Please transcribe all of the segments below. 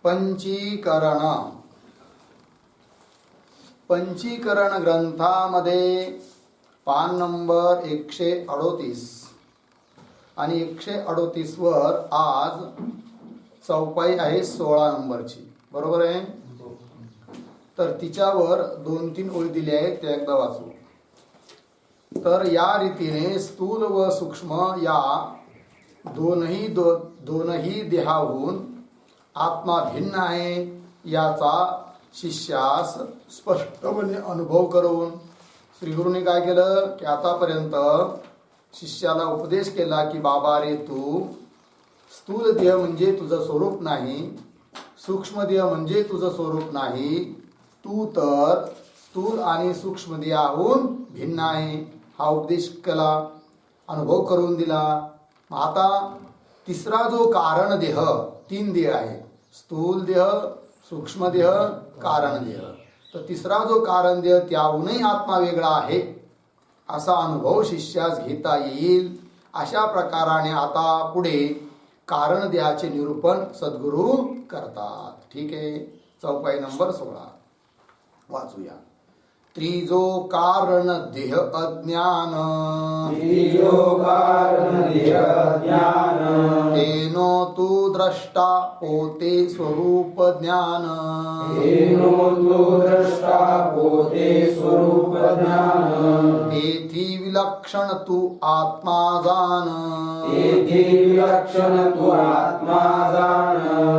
पंचीकरण. पंचीकरण ग्रंथामध्ये पान नंबर 138 आणि 138 वर आज चौपाई आहे 16 नंबरची, बरोबर आहे. तर तिच्यावर 2-3 ओळी दिल्या आहेत, त्या एकदा वाचू. तर या रीतीने स्थूल व सूक्ष्म या दोनही देहाहून आत्मा भिन्न आहे याचा शिष्यास स्पष्टपणे अनुभव करून श्रीगुरूंनी काय केलं की आतापर्यंत शिष्याला उपदेश केला की बाबा रे, तू स्थूल देह म्हणजे तुझं स्वरूप नाही, सूक्ष्म देह म्हणजे तुझं स्वरूप नाही, तू तर स्थूल आणि सूक्ष्म देहाहून भिन्न आहे. हा उपदेश केला, अनुभव करून दिला. आता तिसरा जो कारण देह, 3 देह आहे, स्थूल देह, सूक्ष्म देह, कारण देह. तर तिसरा जो कारण देह त्याहूनही आत्मा वेगळा आहे असा अनुभव शिष्यास घेता येईल. अशा प्रकाराने आता पुढे कारण देहाचे निरूपण सद्गुरू करतात. ठीक आहे. चौपाई नंबर 16 वाचूया. त्रिजो कारण देह अज्ञान, तेनो तू द्रष्टा पोते स्वरूप ज्ञान, तेथी विलक्षण तू आत्मा जान,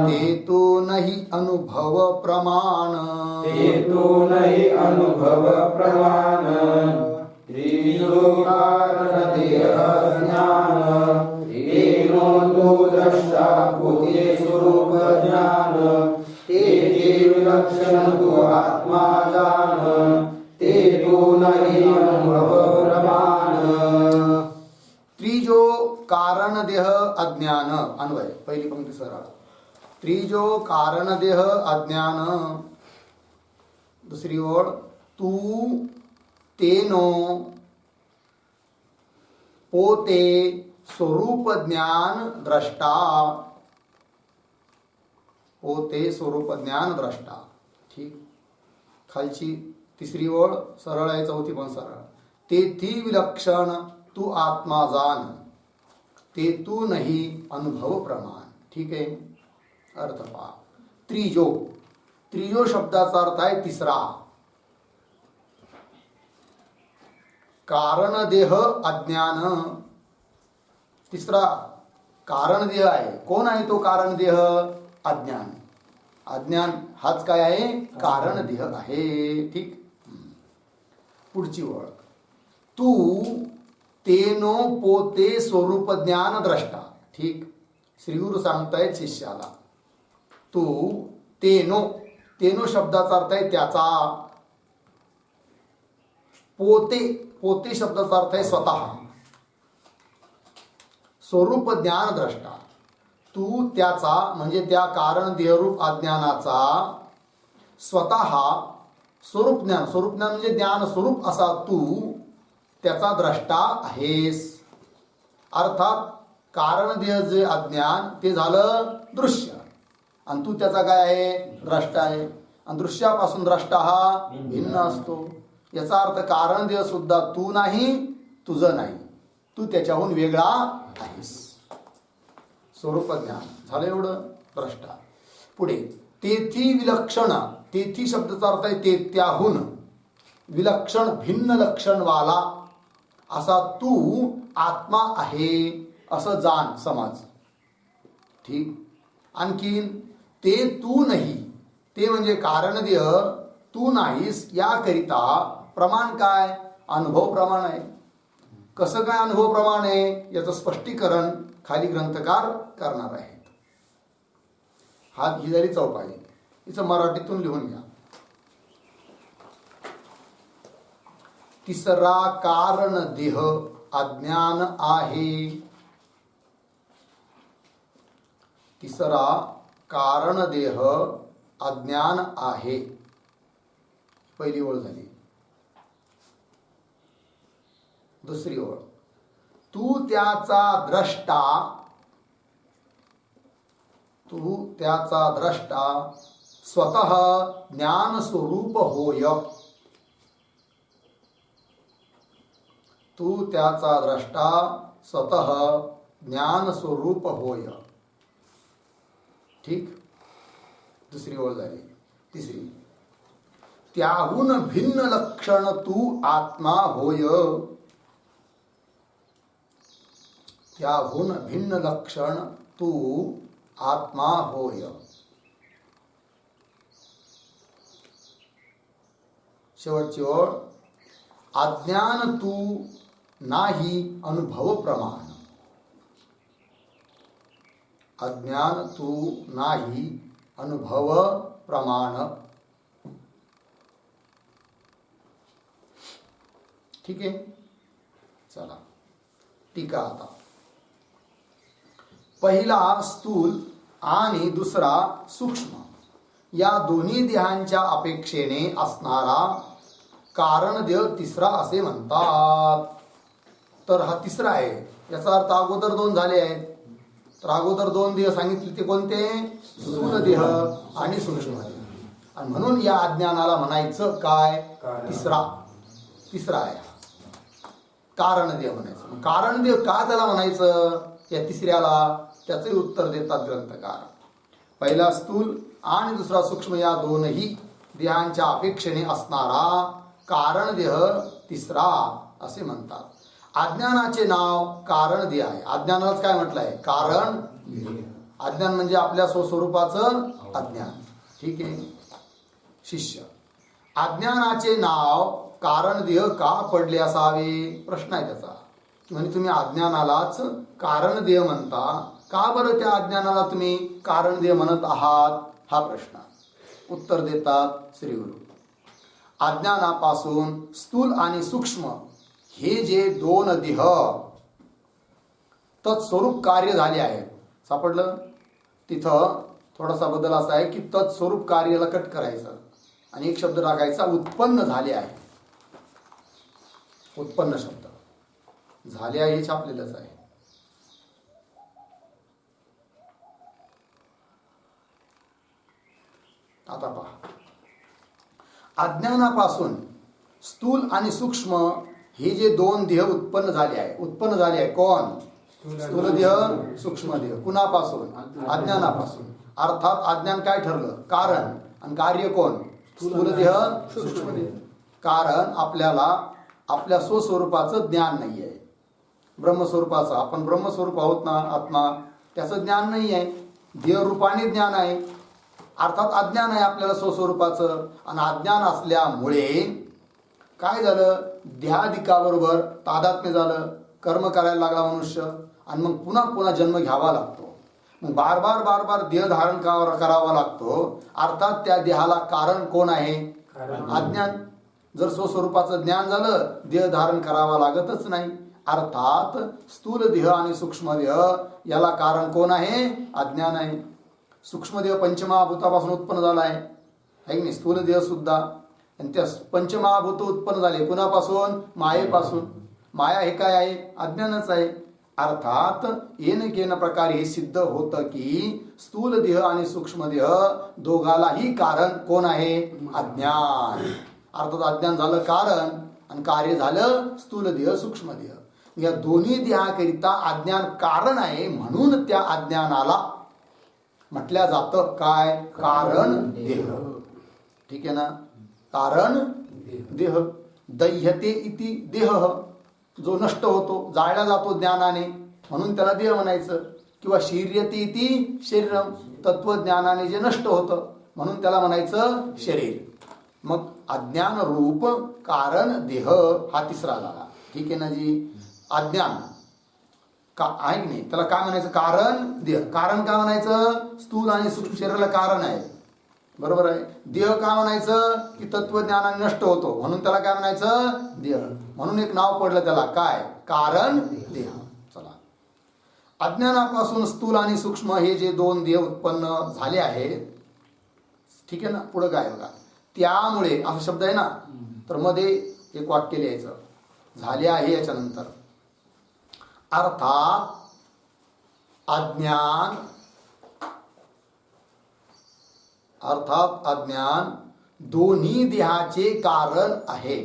ते तो नहीं अनुभव प्रमाण, त्रिजो कारण देह ज्ञान, तेनो तू द्रष्टा पोते स्वरूप ज्ञान, तेथी विलक्षण तू आत्मा जान, ते तो नहीं अनुभव प्रमाण. त्रिजो कारण देह अज्ञान. अन्वय पहिली पंक्ती सरळ. त्रिजो कारण देह अज्ञान. दुसरी ओळ. तू तेनो पोते स्वरूप ज्ञान द्रष्टा, पोते स्वरूप ज्ञान द्रष्टा. ठीक. खालची तिसरी ओळ सरळ आहे, चौथी पण सरळ. तेथी विलक्षण तू आत्मा जान, ते तू नाही अनुभव प्रमाण. ठीक आहे. अर्थ पहा. त्रिजो, त्रिजो शब्दाचा अर्थ आहे तिसरा. कारण देह अज्ञान, तिसरा कारण देह आहे. कोण आहे तो कारण देह? अज्ञान. अज्ञान हाच काय आहे? कारण देह आहे. ठीक. पुढची ओळ. तू तेनो पोते स्वरूप ज्ञान द्रष्टा. ठीक. श्रीगुरु सांगतायत शिष्याला, तू तेनो, तेनो शब्दाचा अर्थ आहे त्याचा. पोते, पोते शब्दाचा अर्थ आहे स्वतः. स्वरूप ज्ञान द्रष्टा, तू त्याचा म्हणजे त्या कारण देहरूप अज्ञानाचा स्वतः स्वरूप ज्ञान, स्वरूप ज्ञान म्हणजे ज्ञान स्वरूप असा तू त्याचा द्रष्टा आहेस. अर्थात कारण देह जे अज्ञान ते झालं दृश्य, आणि तू त्याचा काय आहे? द्रष्टा आहे. आणि दृश्यापासून द्रष्टा हा भिन्न असतो. याचा अर्थ कारण देह सुद्धा तू नाही, तुझं नाही, तू त्याच्याहून वेगळा आहेस. स्वरूप ज्ञान झालं एवढं द्रष्टा. पुढे तेथी विलक्षण. तेथी शब्दाचा अर्थ आहे ते त्याहून. विलक्षण भिन्न लक्षण वाला असा तू आत्मा आहे असं जाण, समज. ठीक. आणखीन ते तू नाही, ते म्हणजे कारण देह तू नाहीस याकरिता प्रमाण काय? अनुभव प्रमाण आहे. कसं काय अनुभव प्रमाण आहे याचं स्पष्टीकरण खाली ग्रंथकार करणार आहेत. हा ही झाली चौपाई. हिचं मराठीतून लिहून घ्या. तिसरा कारण देह अज्ञान आहे. तिसरा कारण देह अज्ञान आहे. पहिली ओळ झाली. दुसरी ओळ. तू त्याचा द्रष्टा तू त्याचा द्रष्टा स्वतः ज्ञान स्वरूप होय. तू त्याचा द्रष्टा स्वतः ज्ञान स्वरूप होय. ठीक. दुसरी ओळ झाली. तिसरी, त्याहून भिन्न लक्षण तू आत्मा होय. त्याहून भिन्न लक्षण तू आत्मा होय. शेवटची ओळ, अज्ञान तू नाही अनुभव प्रमाण. अज्ञान तू नाही अनुभव प्रमाण. ठीक आहे. चला टीका आता. पहिला स्थूल आणि दुसरा सूक्ष्म या दोन्ही देहांच्या अपेक्षेने असणारा कारण देह तिसरा असे म्हणतात. तर हा तिसरा आहे. याचा अर्थ अगोदर दोन झाले आहेत. तर अगोदर दोन देह सांगितले ते कोणते? स्थूल देह आणि सूक्ष्म देह. आणि म्हणून या अज्ञानाला म्हणायचं काय? तिसरा. तिसरा आहे कारण देह म्हणायचं. कारण देह का त्याला म्हणायचं या तिसऱ्याला? त्याचे उत्तर देतात ग्रंथकार. पहिला स्थूल आणि दुसरा सूक्ष्म या दोनही देहांच्या अपेक्षेने असणारा कारण देह तिसरा असे म्हणतात. अज्ञानाचे नाव कारण देह आहे. अज्ञानालाच काय म्हटलं आहे? कारण देह. अज्ञान म्हणजे आपल्या स्वस्वरूपाचं अज्ञान. ठीक आहे. शिष्य, अज्ञानाचे नाव कारण देह का पडले असावे? प्रश्न आहे त्याचा. म्हणजे तुम्ही अज्ञानालाच कारण देह म्हणता, का बरं त्या अज्ञानाला तुम्ही कारण देह म्हणत आहात? हा प्रश्न. उत्तर देतात श्रीगुरु. अज्ञानापासून स्थूल आणि सूक्ष्म हे जे दोन देह तत्स्वरूप कार्य झाले आहेत. सापडलं? तिथं थोडासा बदल असा आहे की तत्स्वरूप कार्याला कट करायचं आणि एक शब्द टाकायचा उत्पन्न झाले आहे. उत्पन्न शब्द झाले आहे हे छापलेलंच आहे. आता पहा, अज्ञानापासून स्थूल आणि सूक्ष्म हे जे दोन देह उत्पन्न झाले आहे. उत्पन्न झाले आहे कोण? स्थूल देह, सूक्ष्म देह. कुणापासून? अज्ञानापासून. अर्थात अज्ञान काय ठरलं? कारण. आणि कार्य कोण? स्थूल देह, सूक्ष्म देह. कारण आपल्याला आपल्या स्वस्वरूपाचं ज्ञान नाही आहे. ब्रह्मस्वरूपाचं, आपण ब्रह्मस्वरूप आहोत ना, आत्मा, त्याचं ज्ञान नाही आहे. देह रूपाने ज्ञान आहे. अर्थात अज्ञान आहे आपल्याला स्वस्वरूपाचं. आणि अज्ञान असल्यामुळे काय झालं? देहाधिकाबरोबर तादात्म्य झालं. कर्म करायला लागला मनुष्य आणि मग पुन्हा पुन्हा जन्म घ्यावा लागतो. मग बार बार देह धारण करावा लागतो. अर्थात त्या देहाला कारण कोण आहे? अज्ञान. जर स्वस्वरूपाचं ज्ञान झालं, देह धारण करावा लागतच नाही. अर्थात स्थूल देह आणि सूक्ष्म देह याला कारण कोण आहे? अज्ञान आहे. सूक्ष्म देह पंचमहाभूतापासून उत्पन्न झाला आहे की नाही? स्थूल देह सुद्धा. आणि त्या पंचमहाभूत उत्पन्न झाले कुणापासून? मायेपासून. माया हे काय आहे? अज्ञानच आहे. अर्थात येन केन प्रकारे हे सिद्ध होतं की स्थूल देह आणि सूक्ष्म देह दोघालाही कारण कोण आहे? अज्ञान. अर्थात अज्ञान झालं कारण आणि कार्य झालं स्थूल देह, सूक्ष्म देह. या दोन्ही देहाकरिता अज्ञान कारण आहे. म्हणून त्या अज्ञानाला म्हटल्या जातं काय? कारण देह. ठीक आहे ना? कारण देह. दह्यते इति देह, जो नष्ट होतो, जाळला जातो ज्ञानाने, म्हणून त्याला देह म्हणायचं. किंवा शीर्यते इति शरीरम, तत्वज्ञानाने जे नष्ट होतं म्हणून त्याला म्हणायचं शरीर. मग अज्ञान रूप कारण देह हा तिसरा झाला. ठीक आहे ना जी? अज्ञान का आहे की नाही, त्याला काय म्हणायचं? कारण देह. कारण का म्हणायचं? स्थूल आणि सूक्ष्म शरीराला कारण आहे. बरोबर आहे. देह का म्हणायचं? की तत्वज्ञानाने नष्ट होतो म्हणून त्याला काय म्हणायचं? देह. म्हणून एक नाव पडलं त्याला काय? कारण देह. चला, अज्ञानापासून स्थूल आणि सूक्ष्म हे जे दोन देह उत्पन्न झाले आहेत. ठीक आहे ना? पुढं काय बघा, त्यामुळे असा शब्द आहे ना, तर मध्ये एक वाक्य लिहायचं. झाले आहे याच्यानंतर. अर्थात अज्ञान अर्थात अज्ञान दोन्ही देहाचे कारण आहे.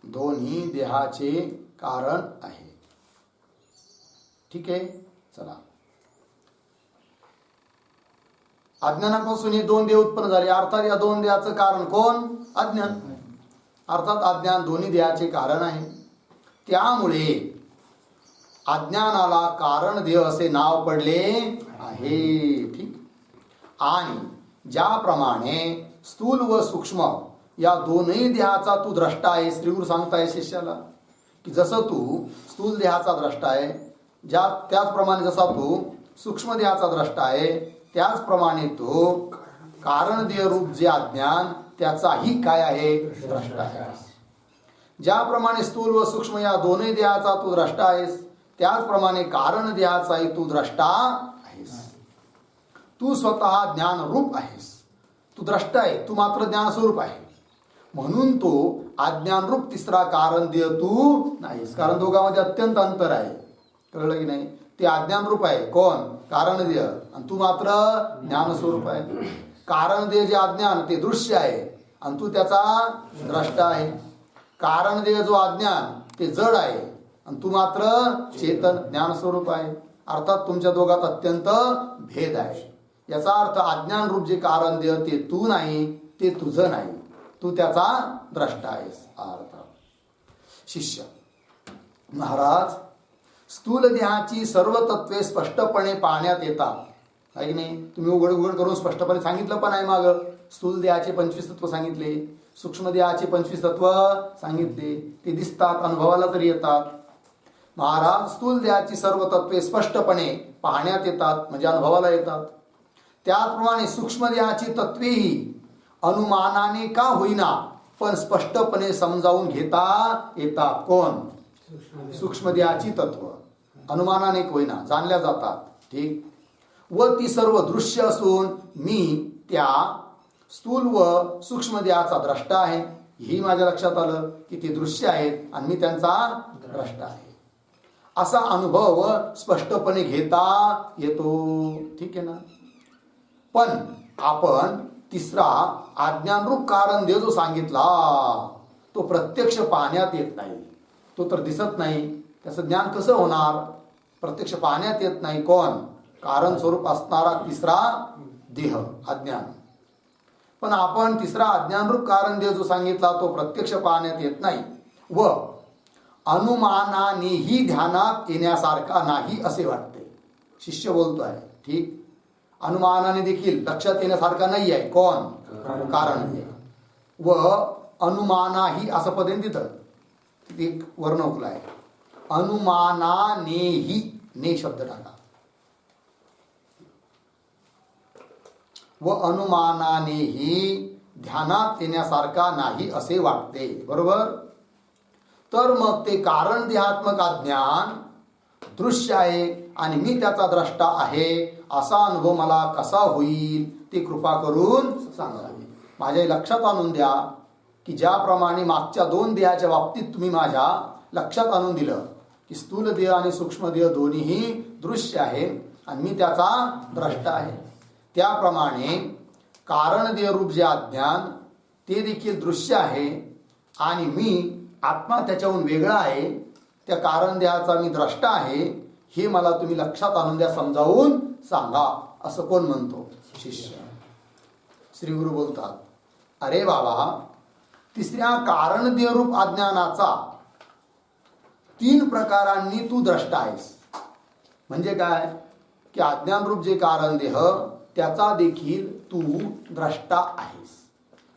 दोन्ही देहाचे कारण आहे. ठीक आहे. चला, अज्ञानापासून हे दोन देह उत्पन्न झाले. अर्थात या दोन देहाचं कारण कोण? अज्ञान. अर्थात अज्ञान दोन्ही देहाचे कारण आहे. त्यामुळे अज्ञानाला कारण देह असे नाव पडले आहे. ठीक. आणि ज्याप्रमाणे स्थूल व सूक्ष्म या दोन्ही देहाचा तू द्रष्टा आहे, श्री गुरु सांगताय शिष्याला की जसं तू स्थूल देहाचा द्रष्टा आहे, त्याचप्रमाणे जसा तू सूक्ष्म देहाचा द्रष्टा आहे, त्याचप्रमाणे तो कारण देह रूप जे अज्ञान त्याचाही काय आहे? द्रष्टा आहे. ज्याप्रमाणे स्थूल व सूक्ष्म या दोन्ही देहाचा तू द्रष्टा आहेस, त्याचप्रमाणे कारण देहाचाही तू द्रष्टा आहेस. तू स्वतः ज्ञान रूप आहेस. तू द्रष्टा आहे, तू मात्र ज्ञान स्वरूप आहे. म्हणून तो अज्ञान रूप तिसरा कारण देह तू नाहीस. कारण दोघांमध्ये अत्यंत अंतर आहे. कळलं की नाही? ते अज्ञान रूप आहे कोण? कारण देह. आणि तू मात्र ज्ञान स्वरूप आहे. कारण देह जे अज्ञान ते दृश्य आहे आणि तू त्याचा द्रष्टा आहे. कारण देह जो अज्ञान ते जड आहे आणि तू मात्र चेतन ज्ञान स्वरूप आहे. अर्थात तुमच्या दोघात अत्यंत भेद आहे. याचा अर्थ अज्ञान रूप जे कारण देह ते तू नाही, ते तुझं नाही, तू त्याचा द्रष्टा आहेस. अर्थ शिष्य, महाराज स्थूल देहाची सर्व तत्वे स्पष्टपणे पाहण्यात येतात. आहे की नाही? तुम्ही उघड उघड करून स्पष्टपणे सांगितलं पण आहे. माग स्थूल देहाचे 25 तत्व सांगितले, सूक्ष्म देहाचे 25 तत्व सांगितले. ते दिसतात, अनुभवाला तरी येतात. महाराज स्थूल देहाची सर्व तत्वे स्पष्टपणे पाहण्यात येतात म्हणजे अनुभवाला येतात. त्याचप्रमाणे सूक्ष्म देहाची तत्वेही अनुमानाने का होईना पण स्पष्टपणे समजावून घेता येतात. कोण? सूक्ष्म देहाची तत्व अनुमानाने होईना जाणल्या जातात. ठीक. व ती सर्व दृश्य असून मी त्या स्थूल व सूक्ष्म देहाचा द्रष्टा आहे. ही माझ्या लक्षात आलं की ते दृश्य आहेत आणि मी त्यांचा द्रष्टा आहे. असा अनुभव स्पष्टपणे घेता येतो. ठीक आहे ना? पण आपण तिसरा अज्ञानरूप कारण देह जो सांगितला तो प्रत्यक्ष पाहण्यात येत नाही. तो तर दिसत नाही, त्याचं ज्ञान कसं होणार? प्रत्यक्ष पाहण्यात येत नाही. कोण? कारण स्वरूप असणारा तिसरा देह अज्ञान. पण आपण तिसरा अज्ञानरूप कारण देह जो सांगितला तो प्रत्यक्ष पाहण्यात येत नाही व अनुमानानेही ध्यानात येण्यासारखा नाही असे वाटते. शिष्य बोलतोय. ठीक. अनुमानाने देखील लक्षात येण्यासारखा नाही आहे. कोण? कारण देह. व अनुमानाही असं पदेन तिथं एक वर्ण उकला आहे. अनुमानानेही ने शब्द टाका. व अनुमानानेही ध्यानात येण्यासारखा नाही असे वाटते. बरोबर? तर मग ते कारण देहात्मक अज्ञान दृश्य आहे आणि मी त्याचा द्रष्टा आहे असा अनुभव मला कसा होईल ते कृपा करून सांगावे. माझ्या लक्षात आणून द्या की ज्याप्रमाणे मागच्या 2 देहाच्या बाबतीत तुम्ही माझ्या लक्षात आणून दिलं की स्थूल देह आणि सूक्ष्म देह दोन्हीही दृश्य आहे आणि मी त्याचा द्रष्टा आहे, त्याप्रमाणे कारण देह रूप जे अज्ञान ते देखील दृश्य आहे आणि मी आत्मा त्याच्याहून वेगळा आहे, त्या कारण देहाचा मी द्रष्टा आहे, हे मला तुम्ही लक्षात आणून द्या, समजावून सांगा. असं कोण म्हणतो? शिष्य. श्री गुरु बोलतात, अरे बाबा, तिसऱ्या कारण देहरूप अज्ञानाचा 3 प्रकारांनी तू द्रष्टा आहेस. म्हणजे काय? की अज्ञान रूप जे कारण देह त्याचा देखील तू द्रष्टा आहेस.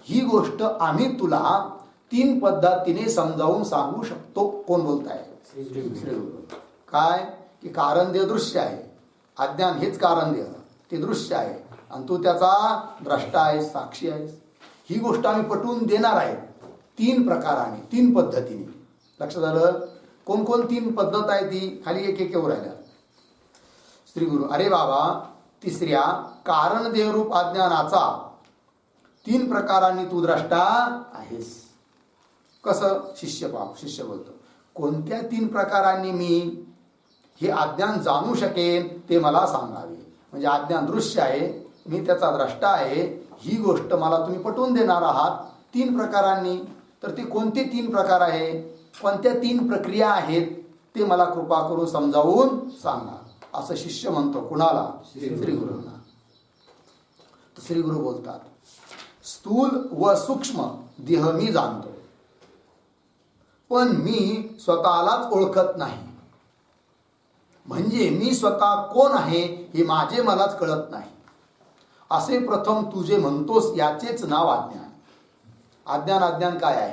ही गोष्ट आम्ही तुला 3 पद्धतीने समजावून सांगू शकतो. कोण बोलताय? श्री गुरु. काय? की कारण देह दृश्य आहे, अज्ञान हेच कारण देह ते दृश्य आहे आणि तू त्याचा द्रष्टा आहेस, साक्षी आहेस. ही गोष्ट आम्ही पटवून देणार आहे 3 प्रकाराने, 3 पद्धतीने. लक्षात आलं? कोण कोण 3 पद्धत आहे ती खाली एक एक येऊ राहिल्या. श्री गुरु, अरे बाबा, तिसऱ्या कारण देहरूप अज्ञानाचा 3 प्रकारांनी तू द्रष्टा आहेस. कसं? शिष्य बोलतो, कोणत्या 3 प्रकारांनी मी? हे अज्ञान जाणू शकेन ते मला सांगावे. म्हणजे अज्ञान दृश्य आहे, मी त्याचा द्रष्टा आहे, ही गोष्ट मला तुम्ही पटवून देणार आहात 3 प्रकारांनी. तर ते कोणते 3 प्रकार आहे, कोणत्या 3 प्रक्रिया आहेत ते मला कृपा करून समजावून सांगा, असं शिष्य म्हणतो. कुणाला? श्री गुरूंना. तर श्री गुरु बोलतात, स्थूल व सूक्ष्म देह मी जाणतो, पण मी स्वतःलाच ओळखत नाही. म्हणजे मी स्वतः कोण आहे हे माझे मलाच कळत नाही. असे प्रथम तू जे म्हणतोस याचेच नाव अज्ञान. अज्ञान काय आहे?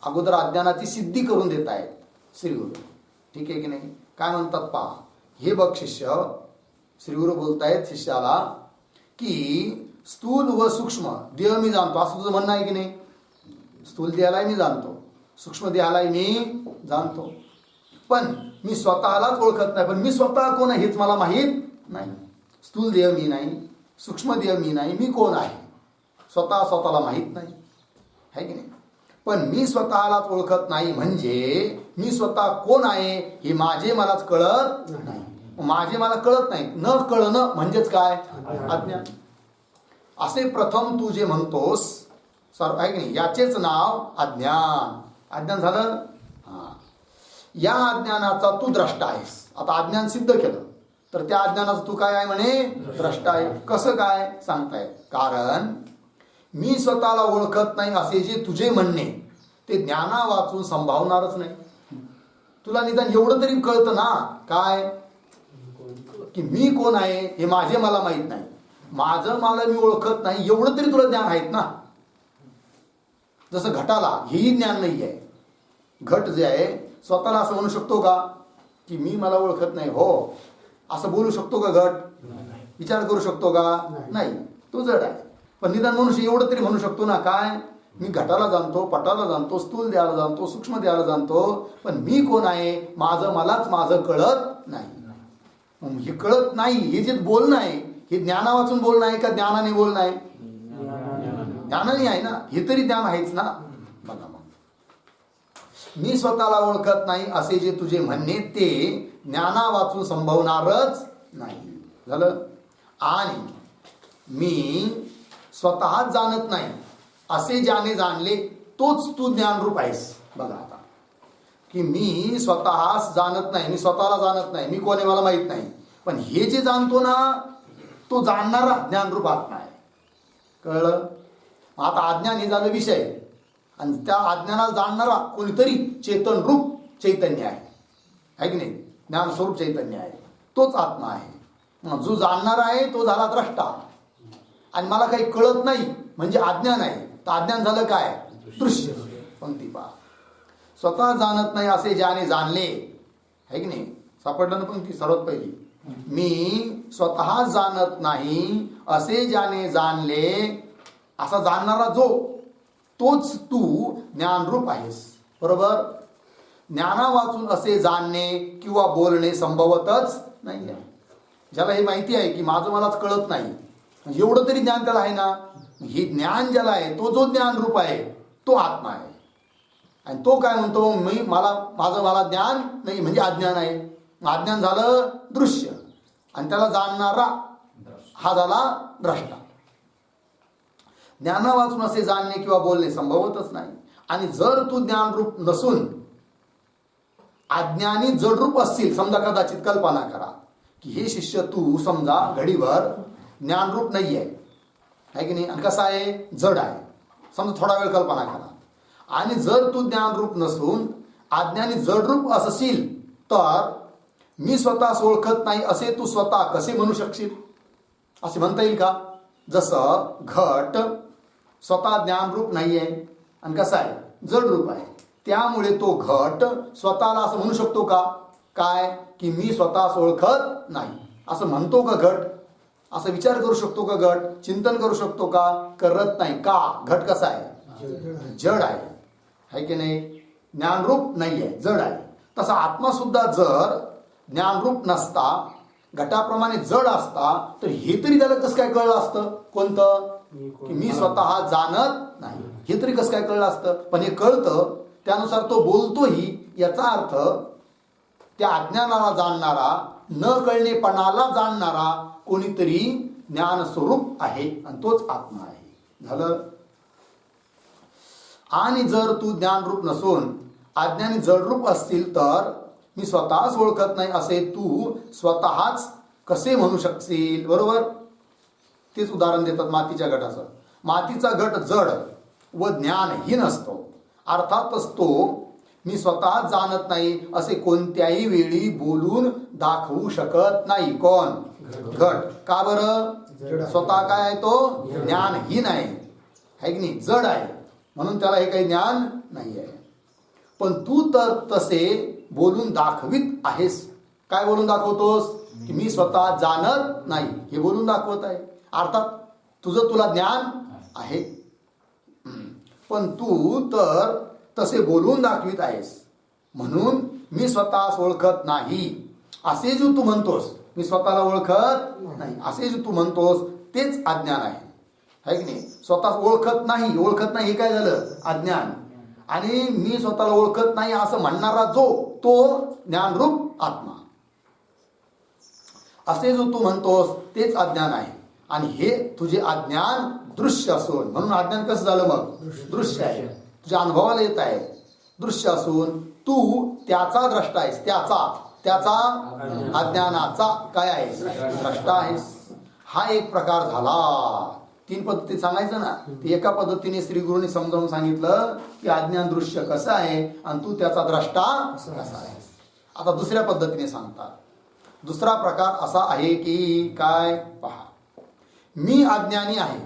अगोदर अज्ञानाची सिद्धी करून देत आहेत श्री गुरु. ठीक आहे की नाही? काय म्हणतात पहा, हे बघ शिष्य, श्री गुरु बोलतायत शिष्याला की स्थूल व सूक्ष्म देह मी जाणतो, असं तुझं म्हणणं आहे की नाही? स्थूल देहालाही मी जाणतो, सूक्ष्म देहालाही मी जाणतो, पण मी स्वतःलाच ओळखत नाही. पण मी स्वतः कोण आहे हेच मला माहीत नाही. स्थूल देह मी नाही, सूक्ष्म देह मी नाही, मी कोण आहे स्वतःला माहीत नाही, है की नाही? पण मी स्वतःलाच ओळखत नाही म्हणजे मी स्वतः कोण आहे हे माझे मलाच कळत नाही. माझे मला कळत नाही, न कळणं म्हणजेच काय? अज्ञान. असे प्रथम तू जे म्हणतोस सर्व आहे की नाही, याचेच नाव अज्ञान. अज्ञान झालं. या अज्ञानाचा तू द्रष्टा आहेस. आता अज्ञान सिद्ध केलं तर त्या अज्ञानाचा तू काय आहे म्हणे? द्रष्टा आहे. कसं काय सांगताय? कारण मी स्वतःला ओळखत नाही असे जे तुझे म्हणणे ते ज्ञाना वाचून संभावणारच नाही. तुला निदान एवढं तरी कळतं ना काय, की मी कोण आहे हे माझे मला माहित नाही, माझं मला मी ओळखत नाही, एवढं तरी तुला ज्ञान आहेत ना. जसं घटाला हेही ज्ञान नाही आहे. घट जे आहे स्वतःला असं म्हणू शकतो का की मी मला ओळखत नाही? हो, असं बोलू शकतो का घट? विचार करू शकतो का? नाही, तो जड आहे. पण निदान मनुष्य एवढं तरी म्हणू शकतो ना काय, मी घटाला जाणतो, पटाला जाणतो, स्थूल देहाला जाणतो, सूक्ष्म देहाला जाणतो, पण मी कोण आहे माझं मलाच माझं कळत नाही. हे कळत नाही हे जे बोलणं आहे हे ज्ञाना वाचून बोलणं आहे का ज्ञानाने बोलणं आहे? ज्ञानाने आहे ना. हे तरी ज्ञान आहेच ना. बघा मग, मी स्वतःला ओळखत नाही असे जे तुझे म्हणणे ते ज्ञाना वाचून संभवणारच नाही झालं. आणि मी स्वतःच जाणत नाही असे ज्याने जाणले तोच तू ज्ञानरूप आहेस. बघा आता, की मी स्वतःच जाणत नाही, मी स्वतःला जाणत नाही, मी कोण आहे मला माहित नाही, पण हे जे जाणतो ना तो जाणणारा ज्ञानरूप आत्मा आहे. कळलं? आता अज्ञान हे झालं विषय, आणि त्या अज्ञानाला जाणणारा कोणीतरी चेतन रूप चैतन्य आहे की नाही? ज्ञानस्वरूप चैतन्य आहे, तोच आत्मा आहे. जो जाणणारा आहे तो झाला द्रष्टा. आणि मला काही कळत नाही म्हणजे अज्ञान आहे. तर अज्ञान झालं काय? दृश्य. पंक्ती पहा, स्वतः जाणत नाही असे ज्याने जाणले, है की नाही? सापडलं ना पंक्ती सर्वात पहिली. मी स्वतः जाणत नाही असे ज्याने जाणले, असा जाणणारा जो तोच तू ज्ञानरूप आहेस. बरोबर? ज्ञाना वाचून असे जाणणे किंवा बोलणे संभवतच नाही आहे. ज्याला हे माहिती आहे की माझं मलाच कळत नाही, एवढं तरी ज्ञान त्याला आहे ना. हे ज्ञान ज्याला आहे तो जो ज्ञानरूप आहे तो आत्मा आहे. आणि तो काय म्हणतो? मी मला ज्ञान नाही म्हणजे अज्ञान आहे. अज्ञान झालं दृश्य, आणि त्याला जाणणारा हा झाला द्रष्टा. ज्ञाना वाचून असे जाणणे किंवा बोलणे संभवतच नाही. आणि जर तू ज्ञानरूप नसून अज्ञानी जडरूप असतील, समजा कदाचित कल्पना करा की हे शिष्य तू समजा घडीवर ज्ञानरूप नाही आहे की नाही, आणि कसा आहे? जड आहे. समजा थोडा वेळ कल्पना करा. आणि जर तू ज्ञानरूप नसून अज्ञानी जडरूप असशील तर मी स्वतः ओळखत नाही असे तू स्वतः कसे म्हणू शकशील? असे म्हणता येईल का? जसं घट स्वतः ज्ञानरूप नाही आहे आणि कसा आहे? जडरूप आहे. त्यामुळे तो घट स्वतःला असं म्हणू शकतो का काय की मी स्वतः ओळखत नाही, असं म्हणतो का घट? असं विचार करू शकतो का घट? चिंतन करू शकतो का? करत नाही. का? घट कसा आहे? जड आहे की नाही? ज्ञानरूप नाही आहे, जड आहे. तसा आत्मा सुद्धा जर ज्ञानरूप नसता, घटाप्रमाणे जड असता, तर हे तरी त्याला कसं काय कळलं असतं? कोणतं? की मी स्वतः जाणत नाही, हे तरी कसं काय कळलं असतं? पण हे कळतं, त्यानुसार तो बोलतोही. याचा अर्थ त्या अज्ञानाला जाणणारा, न कळणेपणाला जाणणारा कोणीतरी ज्ञान स्वरूप आहे आणि तोच आत्मा आहे. झालं. आणि जर तू ज्ञानरूप नसून अज्ञानी जडरूप असतील तर मी स्वतःच ओळखत नाही असे तू स्वतःच कसे म्हणू शकशील. बरोबर. तेच उदाहरण देतात मातीच्या घटाचं. मातीचा घट जड व ज्ञानहीन असतो. अर्थातच तो मी स्वतः जाणत नाही असे कोणत्याही वेळी बोलून दाखवू शकत नाही. कोण? घट. का बरं? स्वतः काय आहे तो? ज्ञानहीन आहे की नाही? जड आहे, म्हणून त्याला हे काही ज्ञान नाही आहे. पण तू तर तसे बोलून दाखवित आहेस. काय बोलून दाखवतोस? की मी स्वतः जाणत नाही हे बोलून दाखवत आहे. अर्थात तुला ज्ञान आहे, पण तू तर तसे बोलून दाखवित आहेस. म्हणून मी स्वतःस ओळखत नाही असे जे तू म्हणतोस, मी स्वतःला ओळखत नाही असे जे तू म्हणतोस तेच अज्ञान आहे की नाही? स्वतः ओळखत नाही हे काय झालं? अज्ञान. आणि मी स्वतःला ओळखत नाही असं म्हणणारा तो ज्ञानरूप आत्मा. असे जो तू म्हणतोस तेच अज्ञान आहे. आणि हे तुझे अज्ञान दृश्य असून, म्हणून अज्ञान कसं झालं मग? दृश्य आहे. तुझ्या अनुभवाला येत आहे. दृश्य असून तू त्याचा द्रष्टा आहेस. त्याचा अज्ञानाचा काय आहेस? द्रष्टा आहेस. हा एक प्रकार झाला. 3 पद्धती सांगायचं ना. ते एका पद्धतीने श्री गुरुने समजावून सांगितलं की अज्ञान दृश्य कसं आहे आणि तू त्याचा द्रष्टा कसा आहेस. आता दुसऱ्या पद्धतीने सांगतात. दुसरा प्रकार असा आहे की काय? पहा, मी अज्ञानी आहे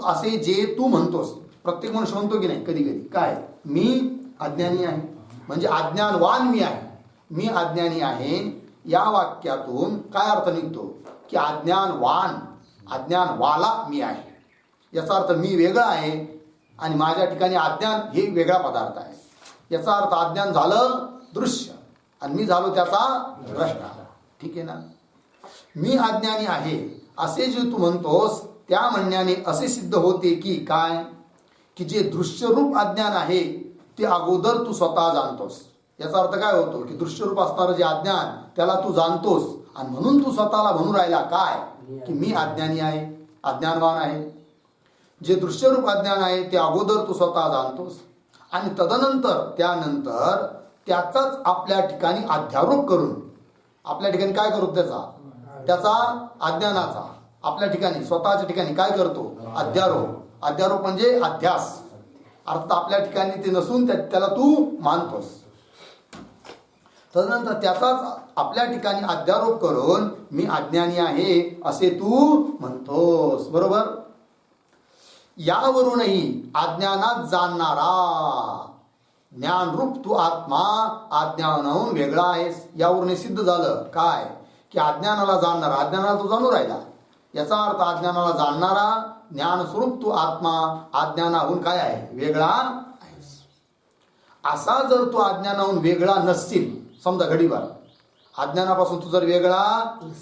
असे जे तू म्हणतोस. प्रत्येक मनुष्य म्हणतो की नाही कधी कधी, काय? मी अज्ञानी आहे म्हणजे अज्ञानवान मी आहे. मी अज्ञानी आहे या वाक्यातून काय अर्थ निघतो? की अज्ञानवाला मी आहे. याचा अर्थ मी वेगळा आहे आणि माझ्या ठिकाणी अज्ञान हे वेगळा पदार्थ आहे. याचा अर्थ अज्ञान झालं दृश्य आणि मी झालो त्याचा द्रष्टा. ठीक आहे ना? मी अज्ञानी आहे असे जे तू म्हणतोस त्या म्हणण्याने असे सिद्ध होते की काय? की जे दृश्यरूप अज्ञान आहे ते अगोदर तू स्वतः जाणतोस. याचा अर्थ काय होतो? की दृश्यरूप असणारं जे अज्ञान त्याला तू जाणतोस आणि म्हणून तू स्वतःला म्हणून राहिला काय? की मी अज्ञानी आहे, अज्ञानवान आहे. जे दृश्यरूप अज्ञान आहे ते अगोदर तू स्वतः जाणतोस आणि त्यानंतर त्याचाच आपल्या ठिकाणी अध्यारोप करून, आपल्या ठिकाणी काय करू? त्याचा अज्ञानाचा आपल्या ठिकाणी स्वतःच्या ठिकाणी काय करतो? अध्यारोप म्हणजे अध्यास. अर्थात आपल्या ठिकाणी ते नसून त्याला तू मानतोस. तदनंतर त्याचाच आपल्या ठिकाणी अध्यारोप करून मी अज्ञानी आहे असे तू म्हणतोस. बरोबर. यावरूनही अज्ञानात जाणणारा ज्ञानरूप तू आत्मा अज्ञानाहून वेगळा आहेस. यावरून सिद्ध झालं काय? की अज्ञानाला तू जाणू राहिला. याचा अर्थ अज्ञानाला जाणणारा ज्ञानस्वरूप तू आत्मा अज्ञानाहून काय आहे? वेगळा आहेस. असा जर तू अज्ञानाहून वेगळा नसशील, समजा घडीभर अज्ञानापासून तू जर वेगळा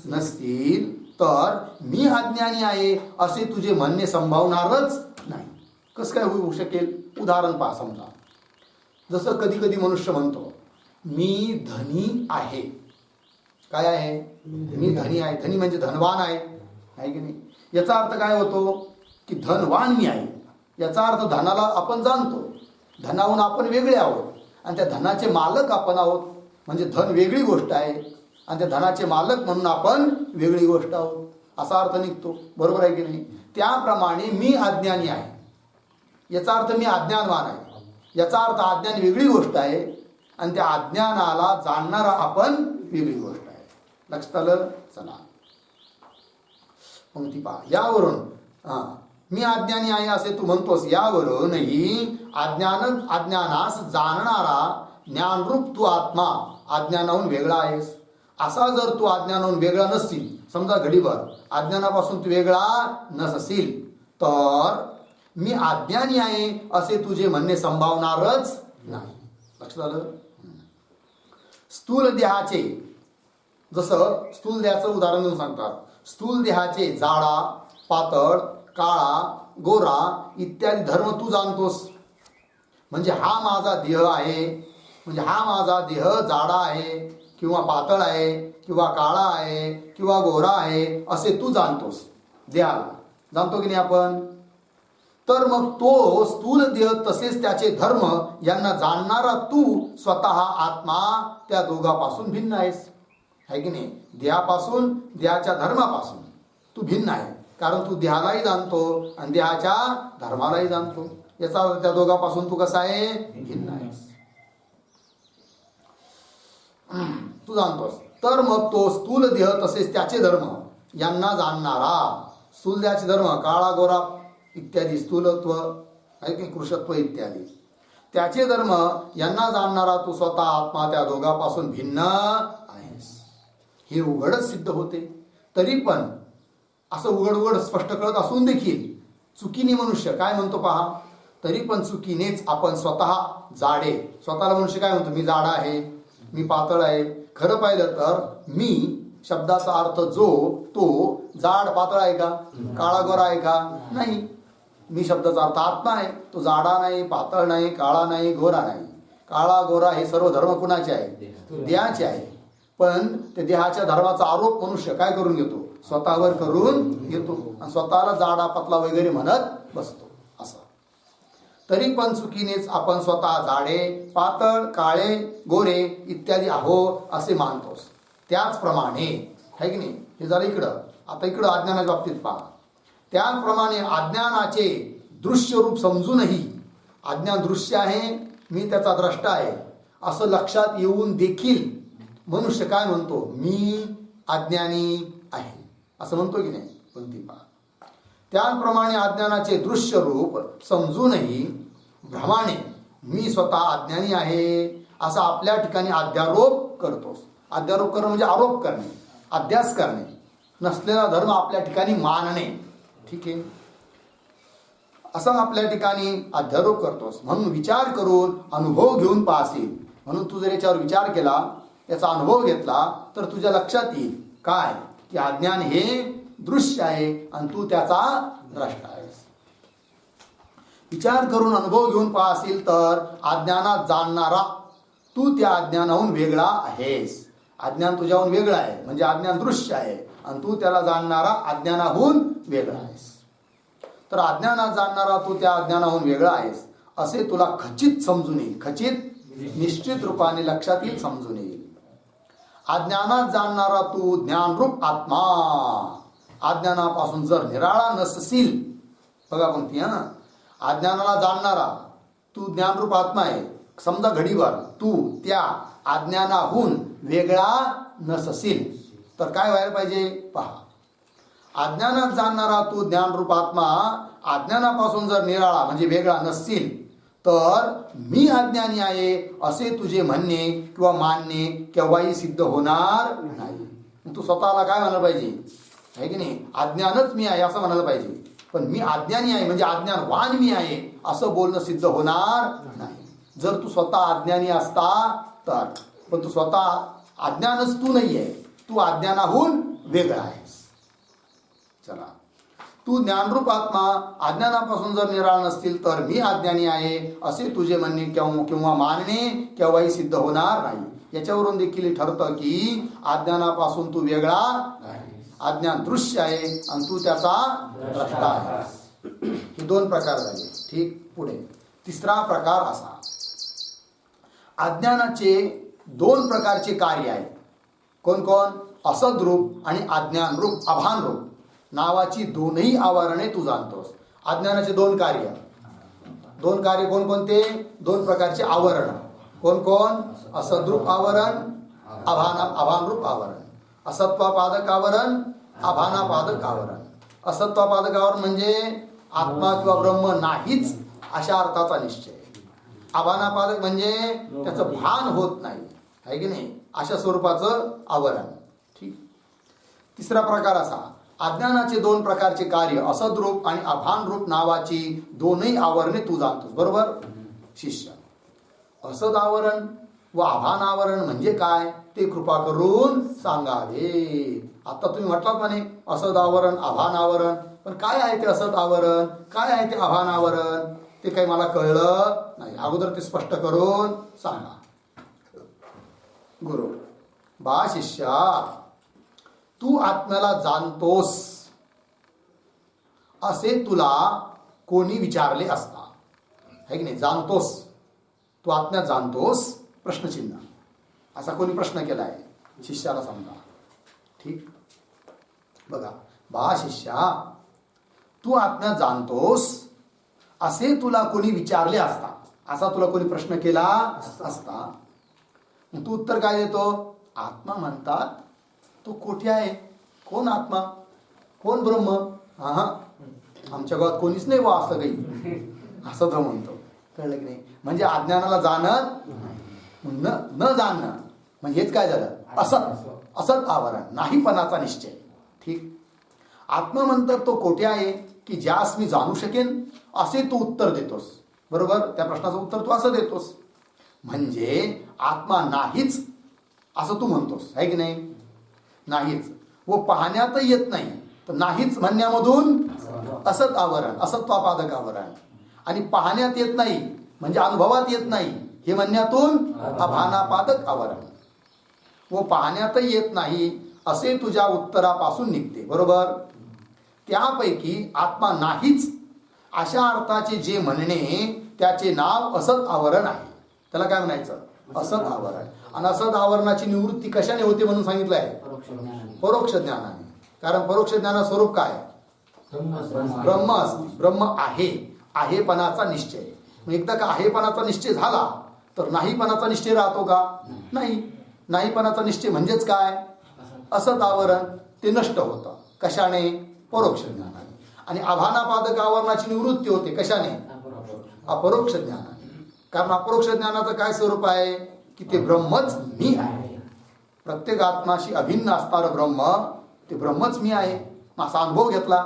नसतील तर मी अज्ञानी आहे असे तुझे म्हणणे संभावणारच नाही. कसं काय होऊ शकेल? उदाहरण पहा. समजा जसं कधी कधी मनुष्य म्हणतो मी धनी आहे. काय आहे? मी धनी आहे. धनी म्हणजे धनवान आहे की नाही? याचा अर्थ काय होतो? की धनवान मी आहे. याचा अर्थ धनाला आपण जाणतो, धनाहून आपण वेगळे आहोत आणि त्या धनाचे मालक आपण आहोत. म्हणजे धन वेगळी गोष्ट आहे आणि त्या धनाचे मालक म्हणून आपण वेगळी गोष्ट आहोत असा अर्थ निघतो. बरोबर आहे की नाही? त्याप्रमाणे मी अज्ञानी आहे याचा अर्थ मी अज्ञानवान आहे. याचा अर्थ अज्ञान वेगळी गोष्ट आहे आणि त्या अज्ञानाला जाणणारा आपण वेगळी गोष्ट आहे. लक्षात आलं? चला पंक्ती पहा. यावरून मी अज्ञानी आहे असे तू म्हणतोस. यावरूनही अज्ञानास जाणणारा ज्ञानरूप तू आत्मा अज्ञानाहून वेगळा आहेस. असा जर तू अज्ञानाहून वेगळा नसशील, समजा घडीभर अज्ञानापासून तू वेगळा नसशील तर मी अज्ञानी आहे असे तुझे म्हणणे संभावणारच नाही. लक्षात आलं? स्थूल देहाचे, जसं स्थूल देहाचं उदाहरण देऊन सांगतात. स्थूल देहाचे जाडा, पातळ, काळा, गोरा इत्यादी धर्म तू जाणतोस. म्हणजे हा माझा देह आहे म्हणजे हा माझा देह जाडा आहे किंवा पातळ आहे किंवा काळा आहे किंवा गोरा आहे असे तू जाणतोस देहाला, जाणतो की नाही आपण? तर मग तो स्थूल देह तसेच त्याचे धर्म यांना जाणणारा तू स्वतः आत्मा त्या दोघापासून भिन्न आहेस, आहे की नाही? देहापासून, देहाच्या धर्मापासून तू भिन्न आहे, कारण तू देहालाही जाणतो आणि देहाच्या धर्मालाही जाणतो. याचा अर्थ त्या दोघापासून तू कसा आहे? भिन्न आहेस, तू जाणतोस. तर मग तो स्थूल देह तसेच त्याचे धर्म यांना जाणणारा, स्थूल देहाचे धर्म काळा गोरा इत्यादी, स्थूलत्व आहे की कृशत्व इत्यादी, त्याचे धर्म यांना जाणणारा तू स्वतः आत्मा त्या दोघापासून भिन्न आहेस. हे उघडच सिद्ध होते. तरी पण असं उघड उघड स्पष्ट कळत असून देखील चुकीने मनुष्य काय म्हणतो पहा, तरी पण चुकीनेच आपण स्वतः जाडे, स्वतःला मनुष्य काय म्हणतो? मी जाडा आहे, मी पातळ आहे. खरं पाहिलं तर मी शब्दाचा अर्थ जो, तो जाड पातळ आहे का? काळा गोरा आहे का? नाही. मी शब्दाचा अर्थ आत्मा आहे, तो जाडा नाही, पातळ नाही, काळा नाही, गोरा नाही. काळा गोरा हे सर्व धर्म कुणाचे आहे? देहाचे आहे. पण ते देहाच्या धर्माचा आरोप मनुष्य काय करून घेतो? स्वतःवर करून घेतो आणि स्वतःला जाडा पतला वगैरे म्हणत बसतो असं. तरी पण चुकीनेच आपण स्वतः जाडे, पातळ, काळे, गोरे इत्यादी आहो असे मानतोस. त्याचप्रमाणे आहे की नाही? हे झालं इकडं. आता इकडं अज्ञानाच्या बाबतीत पहा. त्याचप्रमाणे अज्ञानाचे दृश्य रूप समजूनही, अज्ञान दृश्य आहे, मी त्याचा द्रष्टा आहे असं लक्षात येऊन देखील मनुष्य काय म्हणतो? मी अज्ञानी आहे असं म्हणतो की नाही? कोणती पहा. त्याचप्रमाणे अज्ञानाचे दृश्य रूप समजूनही भ्रमाने मी स्वतः अज्ञानी आहे असा आपल्या ठिकाणी अध्यारोप करतोस. अध्यारोप करणं म्हणजे आरोप करणे, अध्यास करणे, नसलेला धर्म आपल्या ठिकाणी मानणे. ठीक आहे, असा आपल्या ठिकाणी अध्यारोप करतोस. म्हणून विचार करून अनुभव घेऊन पाहशील. म्हणून तू जर याच्यावर विचार केला, याचा अनुभव घेतला, तर तुझ्या लक्षात येईल काय की अज्ञान हे दृश्य आहे आणि तू त्याचा द्रष्टा आहेस. विचार करून अनुभव घेऊन पाहशील तर अज्ञानात जाणणारा तू त्या अज्ञानाहून वेगळा आहेस. अज्ञान तुझ्याहून वेगळं आहे म्हणजे अज्ञान दृश्य आहे आणि तू त्याला जाणणारा अज्ञानाहून वेगळा आहेस. तर अज्ञानात जाणणारा तू त्या अज्ञानाहून वेगळा आहेस असे तुला खचित समजून येईल. खचित निश्चित रूपाने लक्षात येईल, समजून येईल. अज्ञानात जाणणारा तू ज्ञानरूप आत्मा, अज्ञानापासून जर निराळा नसशील, बघा कोणती हा, अज्ञानाला जाणणारा तू ज्ञानरूप आत्मा आहे. समजा घडीवर तू त्या अज्ञानाहून वेगळा नसशील तर काय व्हायला पाहिजे पहा. अज्ञानात जाणणारा तू ज्ञानरूप आत्मा अज्ञानापासून जर निराळा म्हणजे वेगळा नसशील तर मी अज्ञानी आहे असे तुझे म्हणणे किंवा मानणे केव्हाही सिद्ध होणार नाही. तू स्वतःला काय म्हणायला पाहिजे, आहे की नाही? अज्ञानच मी आहे असं म्हणायला पाहिजे. पण मी अज्ञानी आहे म्हणजे अज्ञानवान मी आहे असं बोलणं सिद्ध होणार नाही. जर तू स्वतः अज्ञानी असता तर, पण तू स्वतः अज्ञानच तू नाही आहे, तू अज्ञानाहून वेगळा आहेस. चला, तू ज्ञानरूप आत्मा अज्ञानापासून जर निराळ नसतील तर मी अज्ञानी आहे असे तुझे म्हणणे किंवा मानणे केव्हाही सिद्ध होणार नाही. याच्यावरून देखील ठरतं की अज्ञानापासून तू वेगळा आहे, अज्ञान दृश्य आहे आणि तू त्याचा द्रष्टा आहेस. हे दोन प्रकार झाले. ठीक, पुढे तिसरा प्रकार असा, अज्ञानाचे दोन प्रकारचे कार्य आहेत. कोण कोण? असद्रूप आणि अज्ञानरूप, अभानरूप नावाची दोनही आवरणे तू जाणतोस. अज्ञानाचे दोन कार्य, दोन कार्य कोणकोणते? दोन प्रकारचे आवरण. कोण कोण? असद्रूप आवरण, अभानरूप आवरण. असत्वापादक आवरण, अभानापादक आवरण. असत्वापादक आवरण म्हणजे आत्मा किंवा ब्रह्म नाहीच अशा अर्थाचा निश्चय. अभानापादक म्हणजे त्याचं भान होत नाही, आहे की नाही, अशा स्वरूपाचं आवरण. ठीक. तिसरा प्रकार असा, अज्ञानाचे दोन प्रकारचे कार्य असद्रूप आणि अभानरूप नावाची दोनही आवरणे तू जाणतोस. बरोबर शिष्य? असद आवरण व अभान आवरण म्हणजे काय ते कृपा करून सांगावे. आता तुम्ही म्हटलात म्हणे असद आवरण, अभान आवरण, पण काय आहे ते असद आवरण, काय आहे ते अभान आवरण, ते काही मला कळलं नाही. अगोदर ते स्पष्ट करून सांगा. गुरु बा शिष्या, तू आत्म्याला जाणतोस असे तुला कोणी विचारले असता, है की नाही? जाणतोस, तू आत्म्यात जाणतोस, प्रश्नचिन्ह, असा कोणी प्रश्न केला आहे शिष्याला समजा. ठीक, बघा, बा शिष्या, तू आत्म्यात जाणतोस असे तुला कोणी विचारले असता, असा तुला कोणी प्रश्न केला असता, तू उत्तर काय देतो? आत्मा म्हणतात तो कोठे आहे? कोण आत्मा? कोण ब्रह्म? हा, आमच्या गावात कोणीच नाही वा असं काही, असं तो म्हणतो. कळलं की नाही? म्हणजे अज्ञानाला जाणत न जाणणं म्हणजे हेच काय झालं? असत आवरण, नाहीपणाचा निश्चय. ठीक, आत्मा म्हणतात तो कोठे आहे की ज्यास मी जाणू शकेन, असे तू उत्तर देतोस. बरोबर, त्या प्रश्नाचं उत्तर तू असं देतोस. म्हणजे आत्मा नाहीच असं तू म्हणतोस, आहे की नाही? नाहीच, व पाहण्यातही येत नाही. तर नाहीच म्हणण्यामधून असत आवरण, असत्वापादक आवरण, आणि पाहण्यात येत नाही म्हणजे अनुभवात येत नाही हे म्हणण्यातून अभानापादक आवरण, व पाहण्यातही येत नाही असे तुझ्या उत्तरापासून निघते. बरोबर, त्यापैकी आत्मा नाहीच अशा अर्थाचे जे म्हणणे त्याचे नाव असत आवरण आहे. त्याला काय म्हणायचं? असत आवरण. आणि असत आवरणाची निवृत्ती कशाने होते म्हणून सांगितलं आहे? परोक्ष ज्ञानाने. कारण परोक्ष ज्ञानाचं स्वरूप काय? ब्रह्म असते, ब्रह्म आहे, आहेपणाचा निश्चय. मग एकदा का आहेपणाचा निश्चय झाला तर नाहीपणाचा निश्चय राहतो का? नाही. नाहीपणाचा निश्चय म्हणजेच काय? असत आवरण. ते नष्ट होतं. कशाने? परोक्ष ज्ञानाने. आणि आभानापादक आवरणाची निवृत्ती होते कशाने? अपरोक्ष ज्ञानाने. कारण अपरोक्ष ज्ञानाचं काय स्वरूप आहे की ते ब्रह्मच मी आहे. प्रत्येक आत्माशी अभिन्न असणारं ब्रह्म ते ब्रह्मच मी आहे. असा अनुभव घेतला